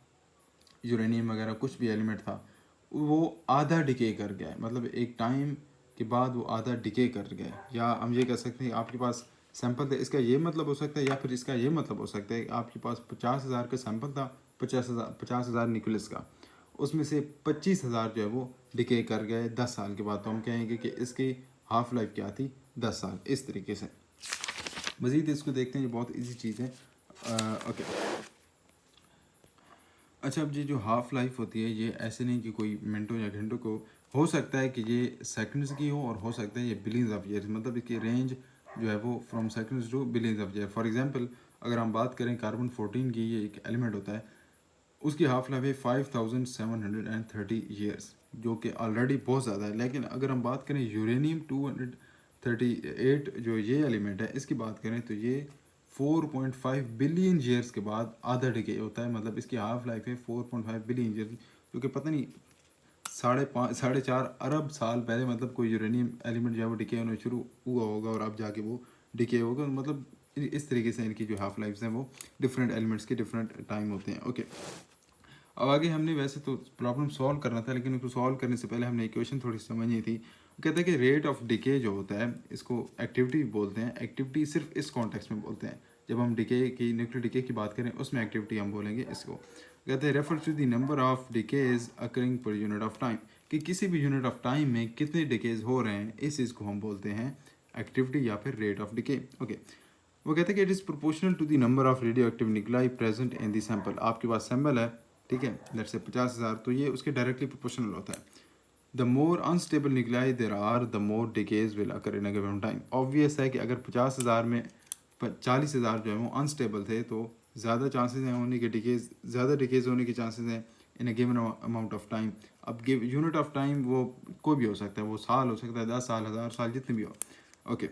यूरेनियम वगैरह कुछ भी एलिमेंट था, वो आधा डिके कर गया है, मतलब एक टाइम के बाद वो आधा डिके कर गया है। या हम ये कह सकते हैं आपके पास सैंपल था, इसका ये मतलब हो सकता है, या फिर इसका ये मतलब हो सकता है कि आपके पास 50,000 का सैंपल था, 50,000 न्यूक्लियस का, उसमें से 25,000 जो है वो डिके कर गए 10 साल के बाद। तो हम कहेंगे कि इसकी हाफ लाइफ क्या थी, 10 साल। इस तरीके से मज़ीद इसको देखते हैं, ये बहुत ईजी चीज़ है। ओके, अच्छा, अब ये जो हाफ़ लाइफ होती है ये ऐसे नहीं कि कोई मिनटों या घंटों को, हो सकता है कि ये सेकंड्स की हो सकता है ये बिलियंस ऑफ ईयर्स, मतलब इसकी रेंज जो है वो from seconds to billions of year. For example अगर हम बात करें कार्बन 14 की, ये एक एलिमेंट होता है, उसकी हाफ लाइफ है 5730 ईयर्स, जो कि ऑलरेडी बहुत ज़्यादा है। लेकिन अगर हम बात करें यूरेनियम 238 जो ये एलिमेंट है, इसकी बात करें तो ये 4.5 बिलियन ईयर्स के बाद आधा डिके होता है। मतलब इसकी हाफ लाइफ है 4.5 बिलियन ईयर्स, जो कि पता नहीं 4.5 अरब साल पहले मतलब कोई यूरेनियम एलिमेंट जो है वो डिके होना शुरू हुआ होगा और अब जाके वो डिके होगा। मतलब इस तरीके से इनकी जो हाफ लाइफ हैं वो डिफरेंट एलिमेंट्स के डिफरेंट टाइम होते हैं। ओके, अब आगे हमने वैसे तो प्रॉब्लम सॉल्व करना था, लेकिन उसको सॉल्व करने से पहले हमने इक्वेशन थोड़ी समझनी थी। कहते हैं कि रेट ऑफ डिके जो होता है, इसको एक्टिविटी बोलते हैं। एक्टिविटी सिर्फ इस कॉन्टेक्स्ट में बोलते हैं, जब हम डिके की, न्यूक्लियर डिके की बात करें उसमें एक्टिविटी हम बोलेंगे इसको। कहते हैं refer to the number of decays occurring per unit of time, कि किसी भी यूनिट ऑफ टाइम में कितने डिकेज हो रहे हैं, इस चीज़ को हम बोलते हैं एक्टिविटी या फिर रेट ऑफ डिके। ओके, वो कहते हैं कि it is proportional to the number of radio active nuclei present in the sample. आपके पास सैंपल है, ठीक है, लेट्स से 50,000, तो ये उसके डायरेक्टली प्रोपोर्शनल होता है। The more unstable nuclei there are the more decays will occur in a given time. Obvious है कि अगर 50,000 में 40,000 जो है वो अनस्टेबल थे, तो ज़्यादा चांसेस हैं होने के डिकेज, ज़्यादा डिकेज होने के चांसेस हैं in a given amount of time. अब गिव यूनिट ऑफ टाइम वो कोई भी हो सकता है, वो साल हो सकता है, 10 साल, 1000 साल, जितने भी हो। ओके,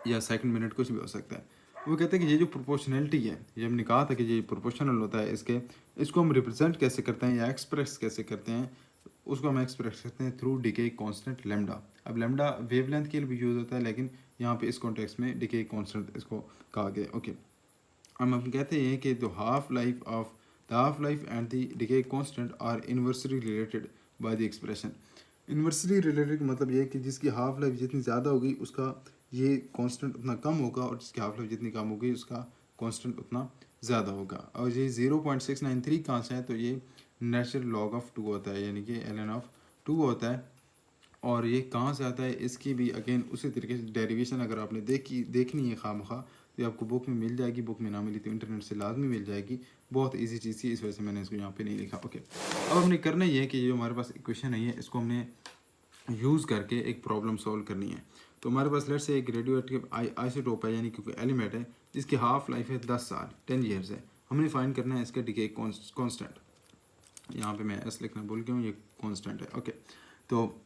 या सेकंड, मिनट, कुछ भी हो सकता है। वो कहते हैं कि ये जो प्रोपोर्शनलिटी है, ये हमने कहा था कि ये प्रोपोर्शनल होता है, इसको हम रिप्रेजेंट कैसे करते हैं या एक्सप्रेस कैसे करते हैं, उसको हम एक्सप्रेस करते हैं थ्रू डिके कांस्टेंट लेमडा। अब लेमडा वेवलेंथ के लिए भी यूज़ होता है, लेकिन यहाँ पे इस कॉन्टेक्स्ट में डिके कांस्टेंट इसको कहा गया। ओके, हम कहते हैं कि the half life and the decay constant are inversely related by the expression. Inversely related मतलब ये है कि जिसकी हाफ लाइफ जितनी ज़्यादा होगी उसका ये कांस्टेंट उतना कम होगा, और जिसकी हाफ लाइफ जितनी कम होगी उसका कांस्टेंट उतना ज़्यादा होगा। और ये 0.693 कहाँ से है, तो ये नेचुरल लॉग ऑफ 2 होता है, यानी कि ln ऑफ 2 होता है। और ये कहाँ से आता है, इसकी भी अगेन उसी तरीके से डेरिवेशन अगर आपने देखनी है खामखा, तो ये आपको बुक में मिल जाएगी, बुक में ना मिली तो इंटरनेट से लाजमी मिल जाएगी। बहुत इजी चीज़ थी, इस वजह से मैंने इसको यहाँ पे नहीं लिखा। ओके, अब हमने करना ये है कि जो हमारे पास इक्वेशन है इसको हमने यूज़ करके एक प्रॉब्लम सॉल्व करनी है। तो हमारे पास लेट्स से एक रेडियो एक्टिव आइसोटोप है, यानी कि एलिमेंट है जिसकी हाफ लाइफ है 10 साल, 10 ईयर्स है। हमने फाइंड करना है इसका डिके कांस्टेंट। यहाँ पे मैं एस लिखना भूल गया हूँ, ये कांस्टेंट है। ओके, तो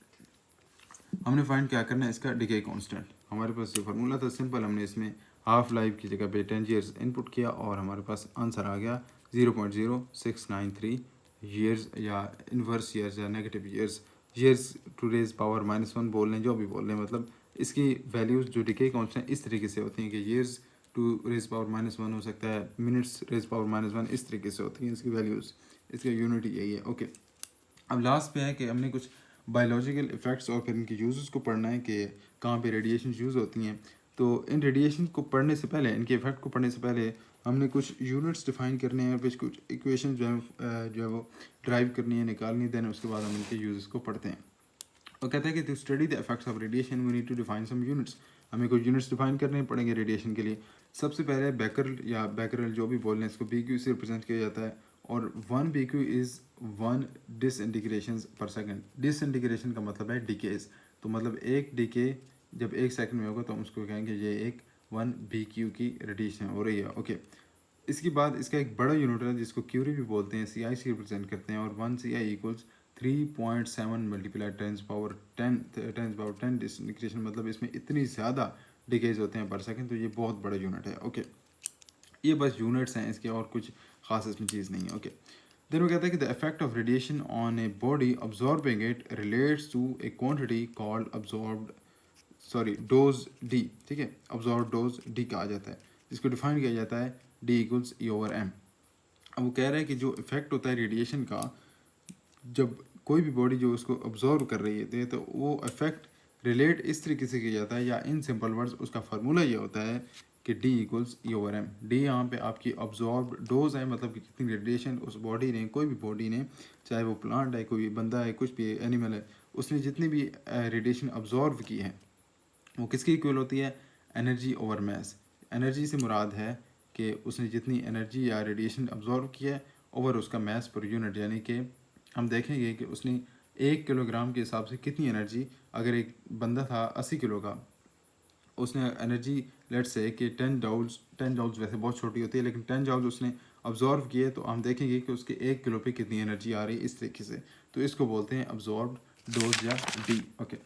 हमने फाइंड क्या करना है, इसका डिके कांस्टेंट। हमारे पास जो फार्मूला था सिंपल, हमने इसमें हाफ लाइफ की जगह पे 10 ईयर्स इनपुट किया और हमारे पास आंसर आ गया 0.0693 ईयर्स, या इन्वर्स ईयर्स या negative years. Years to raise power -1 बोल रहे हैं, जो भी बोल रहे हैं, मतलब इसकी वैल्यूज़ जो डिके कांस्टेंट इस तरीके से होती हैं कि ईयर्स टू रेज पावर -1 हो सकता है, मिनट्स रेज पावर -1, इस तरीके से होती हैं इसकी वैल्यूज़। इसका यूनिट यही है। ओके, अब लास्ट पे है कि हमने कुछ बायोलॉजिकल इफ़ेक्ट्स और फिर इनके यूज़ को पढ़ना है कि कहाँ पे रेडिएशन यूज़ होती हैं। तो इन रेडिएशन को पढ़ने से पहले, इनके इफ़ेक्ट को पढ़ने से पहले हमने कुछ यूनिट्स डिफाइन करने हैं, फिर कुछ इक्वेशन जो है वो ड्राइव करनी है, निकालनी, देन उसके बाद हम इनके यूज़ को पढ़ते हैं। और कहते हैं कि to study the effects of radiation we need to define some units. हमें कुछ यूनिट्स डिफाइन करने पड़ेंगे रेडिएशन के लिए। सबसे पहले बैकरल या बैकरल जो भी बोल रहे हैं, इसको BQ से रिप्रेजेंट किया जाता है, और 1 BQ इज़ 1 डिसइंटीग्रेशन पर सेकंड। डिसइंटीग्रेशन का मतलब है डिकेज, तो मतलब एक डिके जब 1 सेकंड में होगा तो हम उसको कहेंगे ये एक 1 BQ की रेडिएशन हो रही है। ओके, इसके बाद इसका एक बड़ा यूनिट है जिसको क्यूरी भी बोलते हैं, CI से रिप्रेजेंट करते हैं, और 1 CI equals 3.7 multiply tens power 10 disintegration, मतलब इसमें इतनी ज़्यादा डिकेज होते हैं पर सेकंड, तो ये बहुत बड़ा यूनिट है। ओके, ये बस यूनिट्स हैं इसके, और कुछ खास इसमें चीज़ नहीं है। ओके, देन वो कहता है कि the effect of radiation on a body absorbing it relates to a quantity called absorbed dose D. ठीक है, अब्जॉर्ब डोज डी कहा जाता है, जिसको डिफाइन किया जाता है D equals E over M. अब वो कह रहा है कि जो इफेक्ट होता है रेडिएशन का, जब कोई भी बॉडी जो उसको ऑब्जर्व कर रही है तो वो इफेक्ट रिलेट इस तरीके से किया जाता है, या इन सिंपल वर्ड्स उसका फार्मूला ये होता है कि D equals E over M. D यहाँ पे आपकी ऑब्जॉर्ब डोज है, मतलब कि कितनी रेडिएशन उस बॉडी ने, कोई भी बॉडी ने, चाहे वो प्लांट है, कोई बंदा है, कुछ भी एनिमल है, उसने जितनी भी रेडिएशन ऑब्जॉर्व की है वो किसकी इक्वल होती है, एनर्जी ओवर मैस। एनर्जी से मुराद है कि उसने जितनी एनर्जी या रेडिएशन ऑब्जॉर्व किया है ओवर उसका मैस पर यूनिट, यानी कि हम देखेंगे कि उसने 1 किलोग्राम के हिसाब से कितनी एनर्जी, अगर एक बंदा था 80 किलो का, उसने एनर्जी लेट्स से कि 10 जॉल्स वैसे बहुत छोटी होती है, लेकिन 10 जॉल्स उसने ऑब्जॉर्व किए, तो हम देखेंगे कि उसके 1 किलो पे कितनी एनर्जी आ रही है, इस तरीके से। तो इसको बोलते हैं ऑब्जॉर्ब्ड डोज या डी। ओके,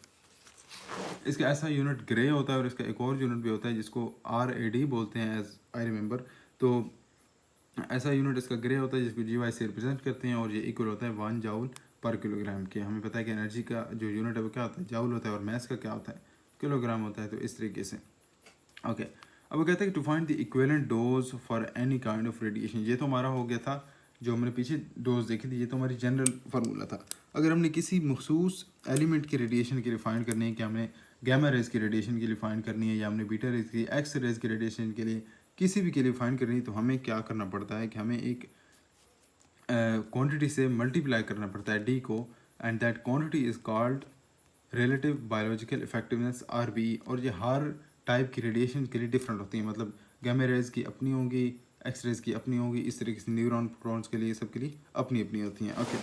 इसका ऐसा यूनिट ग्रे होता है, और इसका एक और यूनिट भी होता है जिसको RAD बोलते हैं, एज आई रिमेंबर। तो ऐसा यूनिट इसका ग्रे होता है जिसको GY से रिप्रेजेंट करते हैं, और ये इक्वल होता है 1 जाउल पर किलोग्राम के। हमें पता है कि एनर्जी का जो यूनिट है वो क्या होता है, जाउल होता है, और मैस का क्या होता है, किलोग्राम होता है। तो इस तरीके से ओके, अब वो कहते हैं कि to find the equivalent dose for any kind of radiation. ये तो हमारा हो गया था, जो हमने पीछे डोज देखी थी, ये तो हमारी जनरल फार्मूला था। अगर हमने किसी मखसूस एलिमेंट की रेडिएशन की रिफाइन करनी है, कि हमने गैमा रेज की रेडिएशन की रिफाइन करनी है, या हमने बीटा रेज की, एक्स रेज की रेडिएशन के लिए, किसी भी के लिए फाइन करनी है, तो हमें क्या करना पड़ता है कि हमें एक क्वांटिटी से मल्टीप्लाई करना पड़ता है डी को, and that quantity is called relative biological effectiveness RBE। और ये हर टाइप की रेडिएशन के लिए डिफरेंट होती है, मतलब गैमा रेज की अपनी होंगी, एक्स रेज की अपनी होंगी, इस तरीके से न्यूरॉन प्रोटॉन्स के लिए, सबके लिए अपनी अपनी होती हैं। ओके,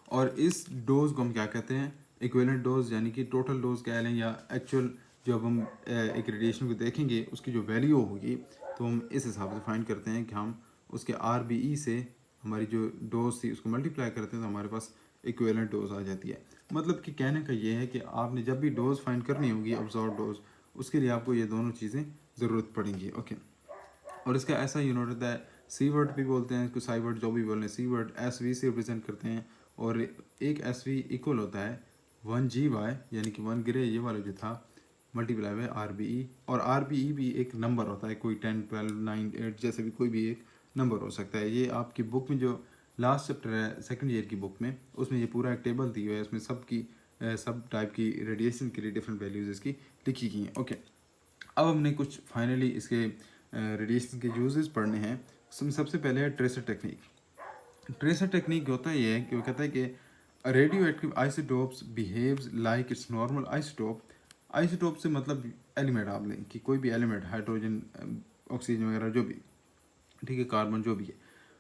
और इस डोज को हम क्या कहते हैं, इक्विवेलेंट डोज, यानी कि टोटल डोज कह लें, या एक्चुअल जब हम एक रेडिएशन को देखेंगे उसकी जो वैल्यू होगी, तो हम इस हिसाब से फाइंड करते हैं कि हम उसके RBE से हमारी जो डोज थी उसको मल्टीप्लाई करते हैं, तो हमारे पास इक्विवेलेंट डोज आ जाती है। मतलब कि कहने का ये है कि आपने जब भी डोज फाइंड करनी होगी, ऑब्जॉर्व डोज, उसके लिए आपको ये दोनों चीज़ें ज़रूरत पड़ेंगी। ओके, और इसका ऐसा यूनिट होता है, सी वर्ड भी बोलते हैं इसको, साई वर्ड जो भी बोल रहे हैं, सी वर्ड SV से रिप्रेजेंट करते हैं, और एक SV इक्वल होता है 1GY, यानी कि 1 ग्रे ये वाला जो था, मल्टीप्लाई बाय RBE। और RBE भी एक नंबर होता है, कोई 10, 12, 9, 8 जैसे भी कोई भी एक नंबर हो सकता है। ये आपकी बुक में जो लास्ट चैप्टर है सेकंड ईयर की बुक में, उसमें ये पूरा एक टेबल दी हुआ है, उसमें सब टाइप की रेडिएशन के लिए डिफरेंट वैल्यूज इसकी लिखी गई हैं। ओके, अब हमने कुछ फाइनली इसके रेडिएशन के यूजेस पढ़ने हैं। सबसे पहले है ट्रेसर टेक्निक। ट्रेसर टेक्निक होता ये है कि वो कहता है कि radio active isotopes behaves like its normal isotope. Isotope से मतलब एलिमेंट आप लें, कि कोई भी एलिमेंट, हाइड्रोजन, ऑक्सीजन वगैरह जो भी, ठीक है, कार्बन जो भी है,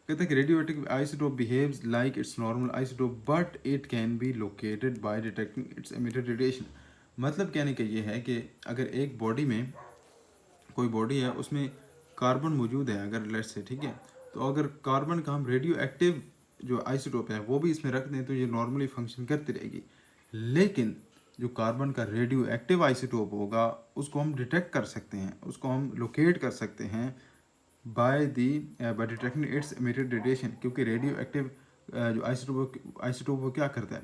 कहता है कि radio active isotope behaves like its normal isotope but it can be located by detecting its emitted radiation. मतलब कहने का ये है कि अगर एक बॉडी में, कोई बॉडी है उसमें कार्बन मौजूद है अगर लेट्स से, ठीक है, तो अगर कार्बन का हम रेडियो एक्टिव जो आइसोटोप है वो भी इसमें रख दें, तो ये नॉर्मली फंक्शन करती रहेगी। लेकिन जो कार्बन का रेडियो एक्टिव आइसोटोप होगा उसको हम डिटेक्ट कर सकते हैं, उसको हम लोकेट कर सकते हैं by detecting its emitted radiation. क्योंकि रेडियो एक्टिव जो आइसोटोप वो क्या करता है,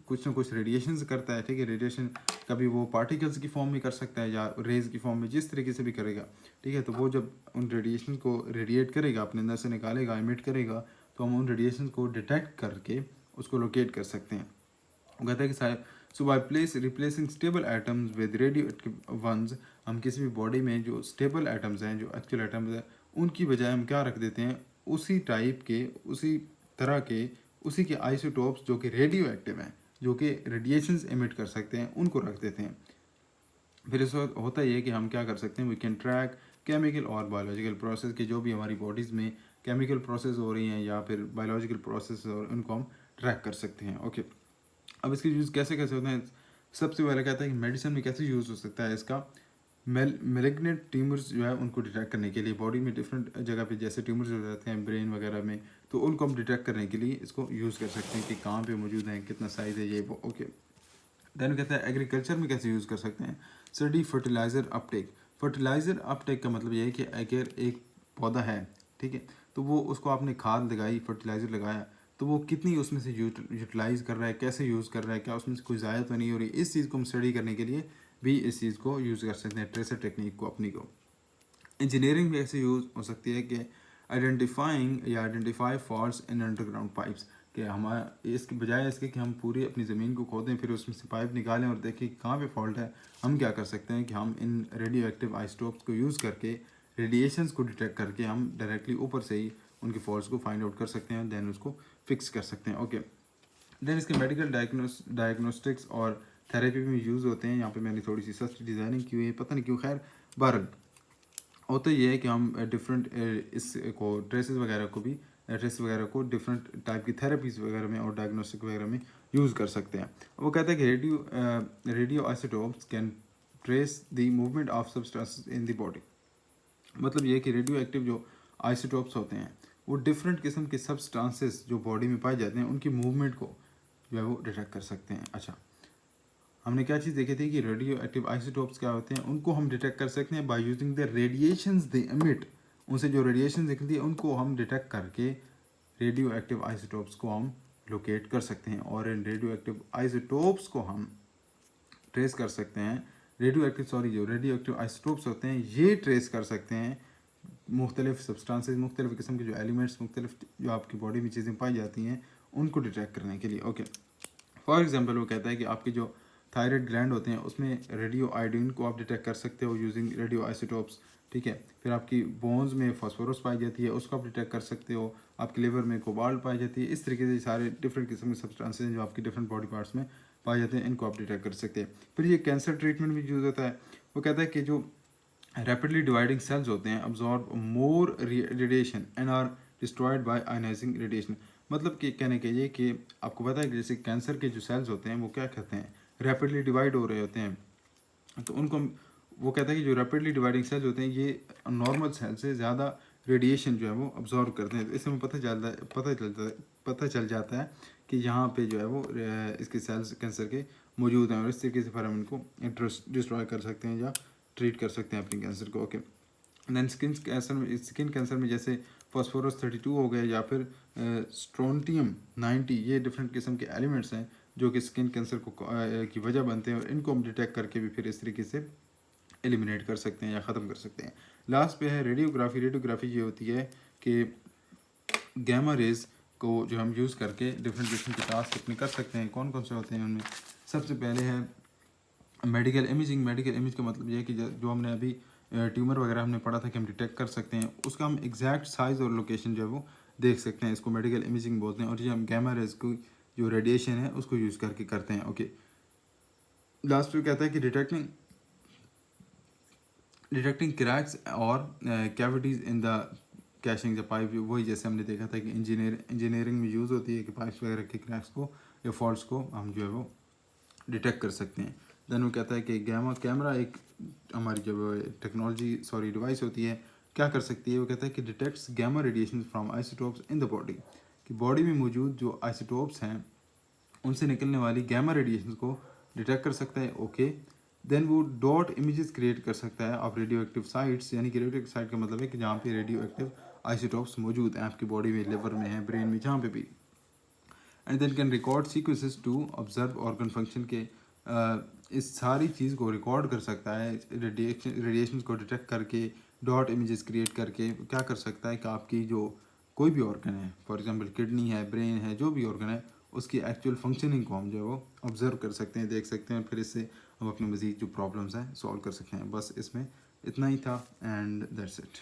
कुछ ना कुछ रेडिएशन करता है, ठीक है। रेडिएशन कभी वो पार्टिकल्स की फॉर्म में कर सकता है या रेज की फॉर्म में, जिस तरीके से भी करेगा, ठीक है। तो वो जब उन रेडिएशन को रेडिएट करेगा, अपने अंदर से निकालेगा, इमिट करेगा, तो हम उन रेडिएशन को डिटेक्ट करके उसको लोकेट कर सकते हैं। वो कहता है कि so by replacing stable atoms with radioactive ones, हम किसी भी बॉडी में जो स्टेबल एटम्स हैं, जो एक्चुअल एटम्स हैं, उनकी बजाय हम क्या रख देते हैं, उसी टाइप के, उसी तरह के, उसी के आइसोटोप्स जो कि रेडियो एक्टिव हैं, जो कि रेडिएशंस एमिट कर सकते हैं, उनको रख देते हैं। फिर इस वक्त होता ये है कि हम क्या कर सकते हैं, वी कैन ट्रैक केमिकल और बायोलॉजिकल प्रोसेस के, जो भी हमारी बॉडीज़ में केमिकल प्रोसेस हो रही हैं या फिर बायोलॉजिकल प्रोसेस, और उनको हम ट्रैक कर सकते हैं। ओके, अब इसके यूज़ कैसे कैसे होते हैं। सबसे पहले कहता है कि मेडिसिन में कैसे यूज़ हो सकता है इसका। मेलिग्नेंट ट्यूमर्स जो है उनको डिटेक्ट करने के लिए बॉडी में डिफरेंट जगह पे जैसे ट्यूमर्स हो जाते हैं ब्रेन वगैरह में, तो उनको हम डिटेक्ट करने के लिए इसको यूज़ कर सकते हैं कि कहाँ पे मौजूद हैं, कितना साइज़ है, ये वो। ओके, देन कहता है एग्रीकल्चर में कैसे यूज़ कर सकते हैं। Study fertiliser Uptake. Fertiliser Uptake का मतलब ये है कि अगर एक पौधा है, ठीक है, तो वो उसको आपने खाद लगाई, फर्टिलाइज़र लगाया, तो वो कितनी उसमें से यूटिलाइज़ कर रहा है, कैसे यूज़ कर रहा है, क्या उसमें से कोई ज़ाया तो नहीं हो रही। इस चीज़ को हम स्टडी करने के लिए भी इस चीज़ को यूज़ कर सकते हैं, ट्रेसर टेक्निक को अपनी को। इंजीनियरिंग में ऐसे यूज़ हो सकती है कि आइडेंटिफाई फॉल्ट्स इन अंडरग्राउंड पाइप्स, कि हमारा इसके बजाय इसके कि हम पूरी अपनी ज़मीन को खोदें फिर उसमें से पाइप निकालें और देखें कहाँ पे फॉल्ट है, हम क्या कर सकते हैं कि हम इन रेडियो एक्टिव आइसोटोप्स को यूज़ करके रेडिएशंस को डिटेक्ट करके हम डायरेक्टली ऊपर से ही उनके फॉल्ट्स को फाइंड आउट कर सकते हैं, दैन उसको फिक्स कर सकते हैं। ओके, देन इसके मेडिकल डायग्नोस्टिक्स और थेरेपी में यूज़ होते हैं। यहाँ पे मैंने थोड़ी सी सस्ती डिज़ाइनिंग की हुई है, पता नहीं क्यों, खैर बहरहाल होता ये है कि हम डिफरेंट इसको ट्रेसेस वगैरह को भी ट्रेस वगैरह को डिफरेंट टाइप की थेरेपीज़ वगैरह में और डायग्नोस्टिक वगैरह में यूज़ कर सकते हैं। वो कहता है कि radio isotopes can trace the movement of substances in the body. मतलब ये कि रेडियो एक्टिव जो आइसोटोप्स होते हैं वो डिफरेंट किस्म के सब्सटेंसेस जो बॉडी में पाए जाते हैं उनकी मूवमेंट को जो है वो डिटेक्ट कर सकते हैं। अच्छा, हमने क्या चीज़ देखी थी कि रेडियो एक्टिव आइसोटोप्स क्या होते हैं, उनको हम डिटेक्ट कर सकते हैं by using the radiations they emit. उनसे जो रेडिएशन निकलती है उनको हम डिटेक्ट करके रेडियो एक्टिव आइसोटोप्स को हम लोकेट कर सकते हैं, और इन रेडियो एक्टिव आइसोटोप्स को हम ट्रेस कर सकते हैं। जो रेडियो एक्टिव आइसोटोप्स होते हैं ये ट्रेस कर सकते हैं मुख्तलिफ सब्सटेंसेस, मुख्तलिफ किस्म के जो एलिमेंट्स, मुख्तलिफ जो आपकी बॉडी में चीज़ें पाई जाती हैं उनको डिटेक्ट करने के लिए। ओके, फॉर एग्जांपल वो कहता है कि आपके जो थायराइड ग्लैंड होते हैं उसमें रेडियो आयोडीन को आप डिटेक्ट कर सकते हो यूजिंग रेडियो आइसोटोप्स, ठीक है। फिर आपकी बोन्स में फास्फोरस पाई जाती है, उसको आप डिटेक्ट कर सकते हो। आपके लिवर में कोबाल्ट पाई जाती है। इस तरीके से सारे डिफरेंट किस्म के सब्सटेंसेस जो आपकी डिफरेंट बॉडी पार्ट्स में पाए जाते हैं इनको आप डिटेक्ट कर सकते हैं। फिर ये कैंसर ट्रीटमेंट में यूज़ होता है। वो कहता है कि जो रैपिडली डिवाइडिंग सेल्स होते हैं absorb more radiation and are destroyed by ionising radiation. मतलब कि कहने के ये कि आपको पता है कि जैसे कैंसर के जो सेल्स होते हैं वो क्या कहते हैं, रैपिडली डिवाइड हो रहे होते हैं, तो उनको वो कहता है कि जो रैपिडली डिवाइडिंग सेल्स होते हैं ये नॉर्मल सेल से ज़्यादा रेडिएशन जो है वो अब्जॉर्व करते हैं। तो इससे हमें पता चल जाता है कि यहाँ पे जो है वो इसके सेल्स कैंसर के मौजूद हैं, और इस तरीके से फिर हम इनको डिस्ट्रॉय कर सकते हैं या ट्रीट कर सकते हैं अपनी कैंसर को। ओके, दैन स्किन कैंसर में जैसे फॉस्फोरस 32 हो गए या फिर स्ट्रोंटियम 90, ये डिफरेंट किस्म के एलिमेंट्स हैं जो कि स्किन कैंसर को की वजह बनते हैं, और इनको हम डिटेक्ट करके भी फिर इस तरीके से एलिमिनेट कर सकते हैं या ख़त्म कर सकते हैं। लास्ट पे है रेडियोग्राफी। रेडियोग्राफी ये होती है कि गैमा रेज को जो हम यूज़ करके डिफरेंट किस्म के टास्क अपने कर सकते हैं। कौन कौन से होते हैं उनमें, सबसे पहले है मेडिकल इमेजिंग। मेडिकल इमेज का मतलब ये है कि जो हमने अभी ट्यूमर वगैरह हमने पढ़ा था कि हम डिटेक्ट कर सकते हैं, उसका हम एग्जैक्ट साइज़ और लोकेशन जो है वो देख सकते हैं। इसको मेडिकल इमेजिंग बोलते हैं, और ये हम गैमा रेज को जो रेडिएशन है उसको यूज़ करके करते हैं। ओके, लास्ट में कहता है कि डिटेक्टिंग क्रैक्स और cavities in the caching the pipe. वही जैसे हमने देखा था कि इंजीनियरिंग में यूज़ होती है कि पाइप्स वगैरह के क्रैक्स को या फॉल्ट्स को हम जो है वो डिटेक्ट कर सकते हैं। देन वो कहता है कि कैमरा एक हमारी जो टेक्नोलॉजी डिवाइस होती है, क्या कर सकती है। वो कहता है कि detects gamma radiation from isotopes in the body, कि बॉडी में मौजूद जो आइसोटोप्स हैं उनसे निकलने वाली गैमा रेडिएशन को डिटेक्ट कर सकता है। ओके, देन वो डॉट इमेजेस क्रिएट कर सकता है ऑफ रेडियो एक्टिव साइट्स, यानी कि रेडियो एक्टिव साइट का मतलब है कि जहाँ पे रेडियो एक्टिव आइसोटोप्स मौजूद हैं आपकी बॉडी में, लिवर में है, ब्रेन में, जहाँ पे भी। And then can record sequences to observe organ function के इस सारी चीज़ को रिकॉर्ड कर सकता है रेडिएशन को डिटेक्ट करके, डॉट इमेजेस क्रिएट करके क्या कर सकता है कि आपकी जो कोई भी ऑर्गन है, फॉर एग्जांपल किडनी है, ब्रेन है, जो भी ऑर्गन है उसकी एक्चुअल फंक्शनिंग को हम जो है वो ऑब्जर्व कर सकते हैं, देख सकते हैं, फिर इससे हम अपने मज़ीद जो प्रॉब्लम्स हैं सॉल्व कर सकते हैं। बस इसमें इतना ही था, एंड दैट्स इट।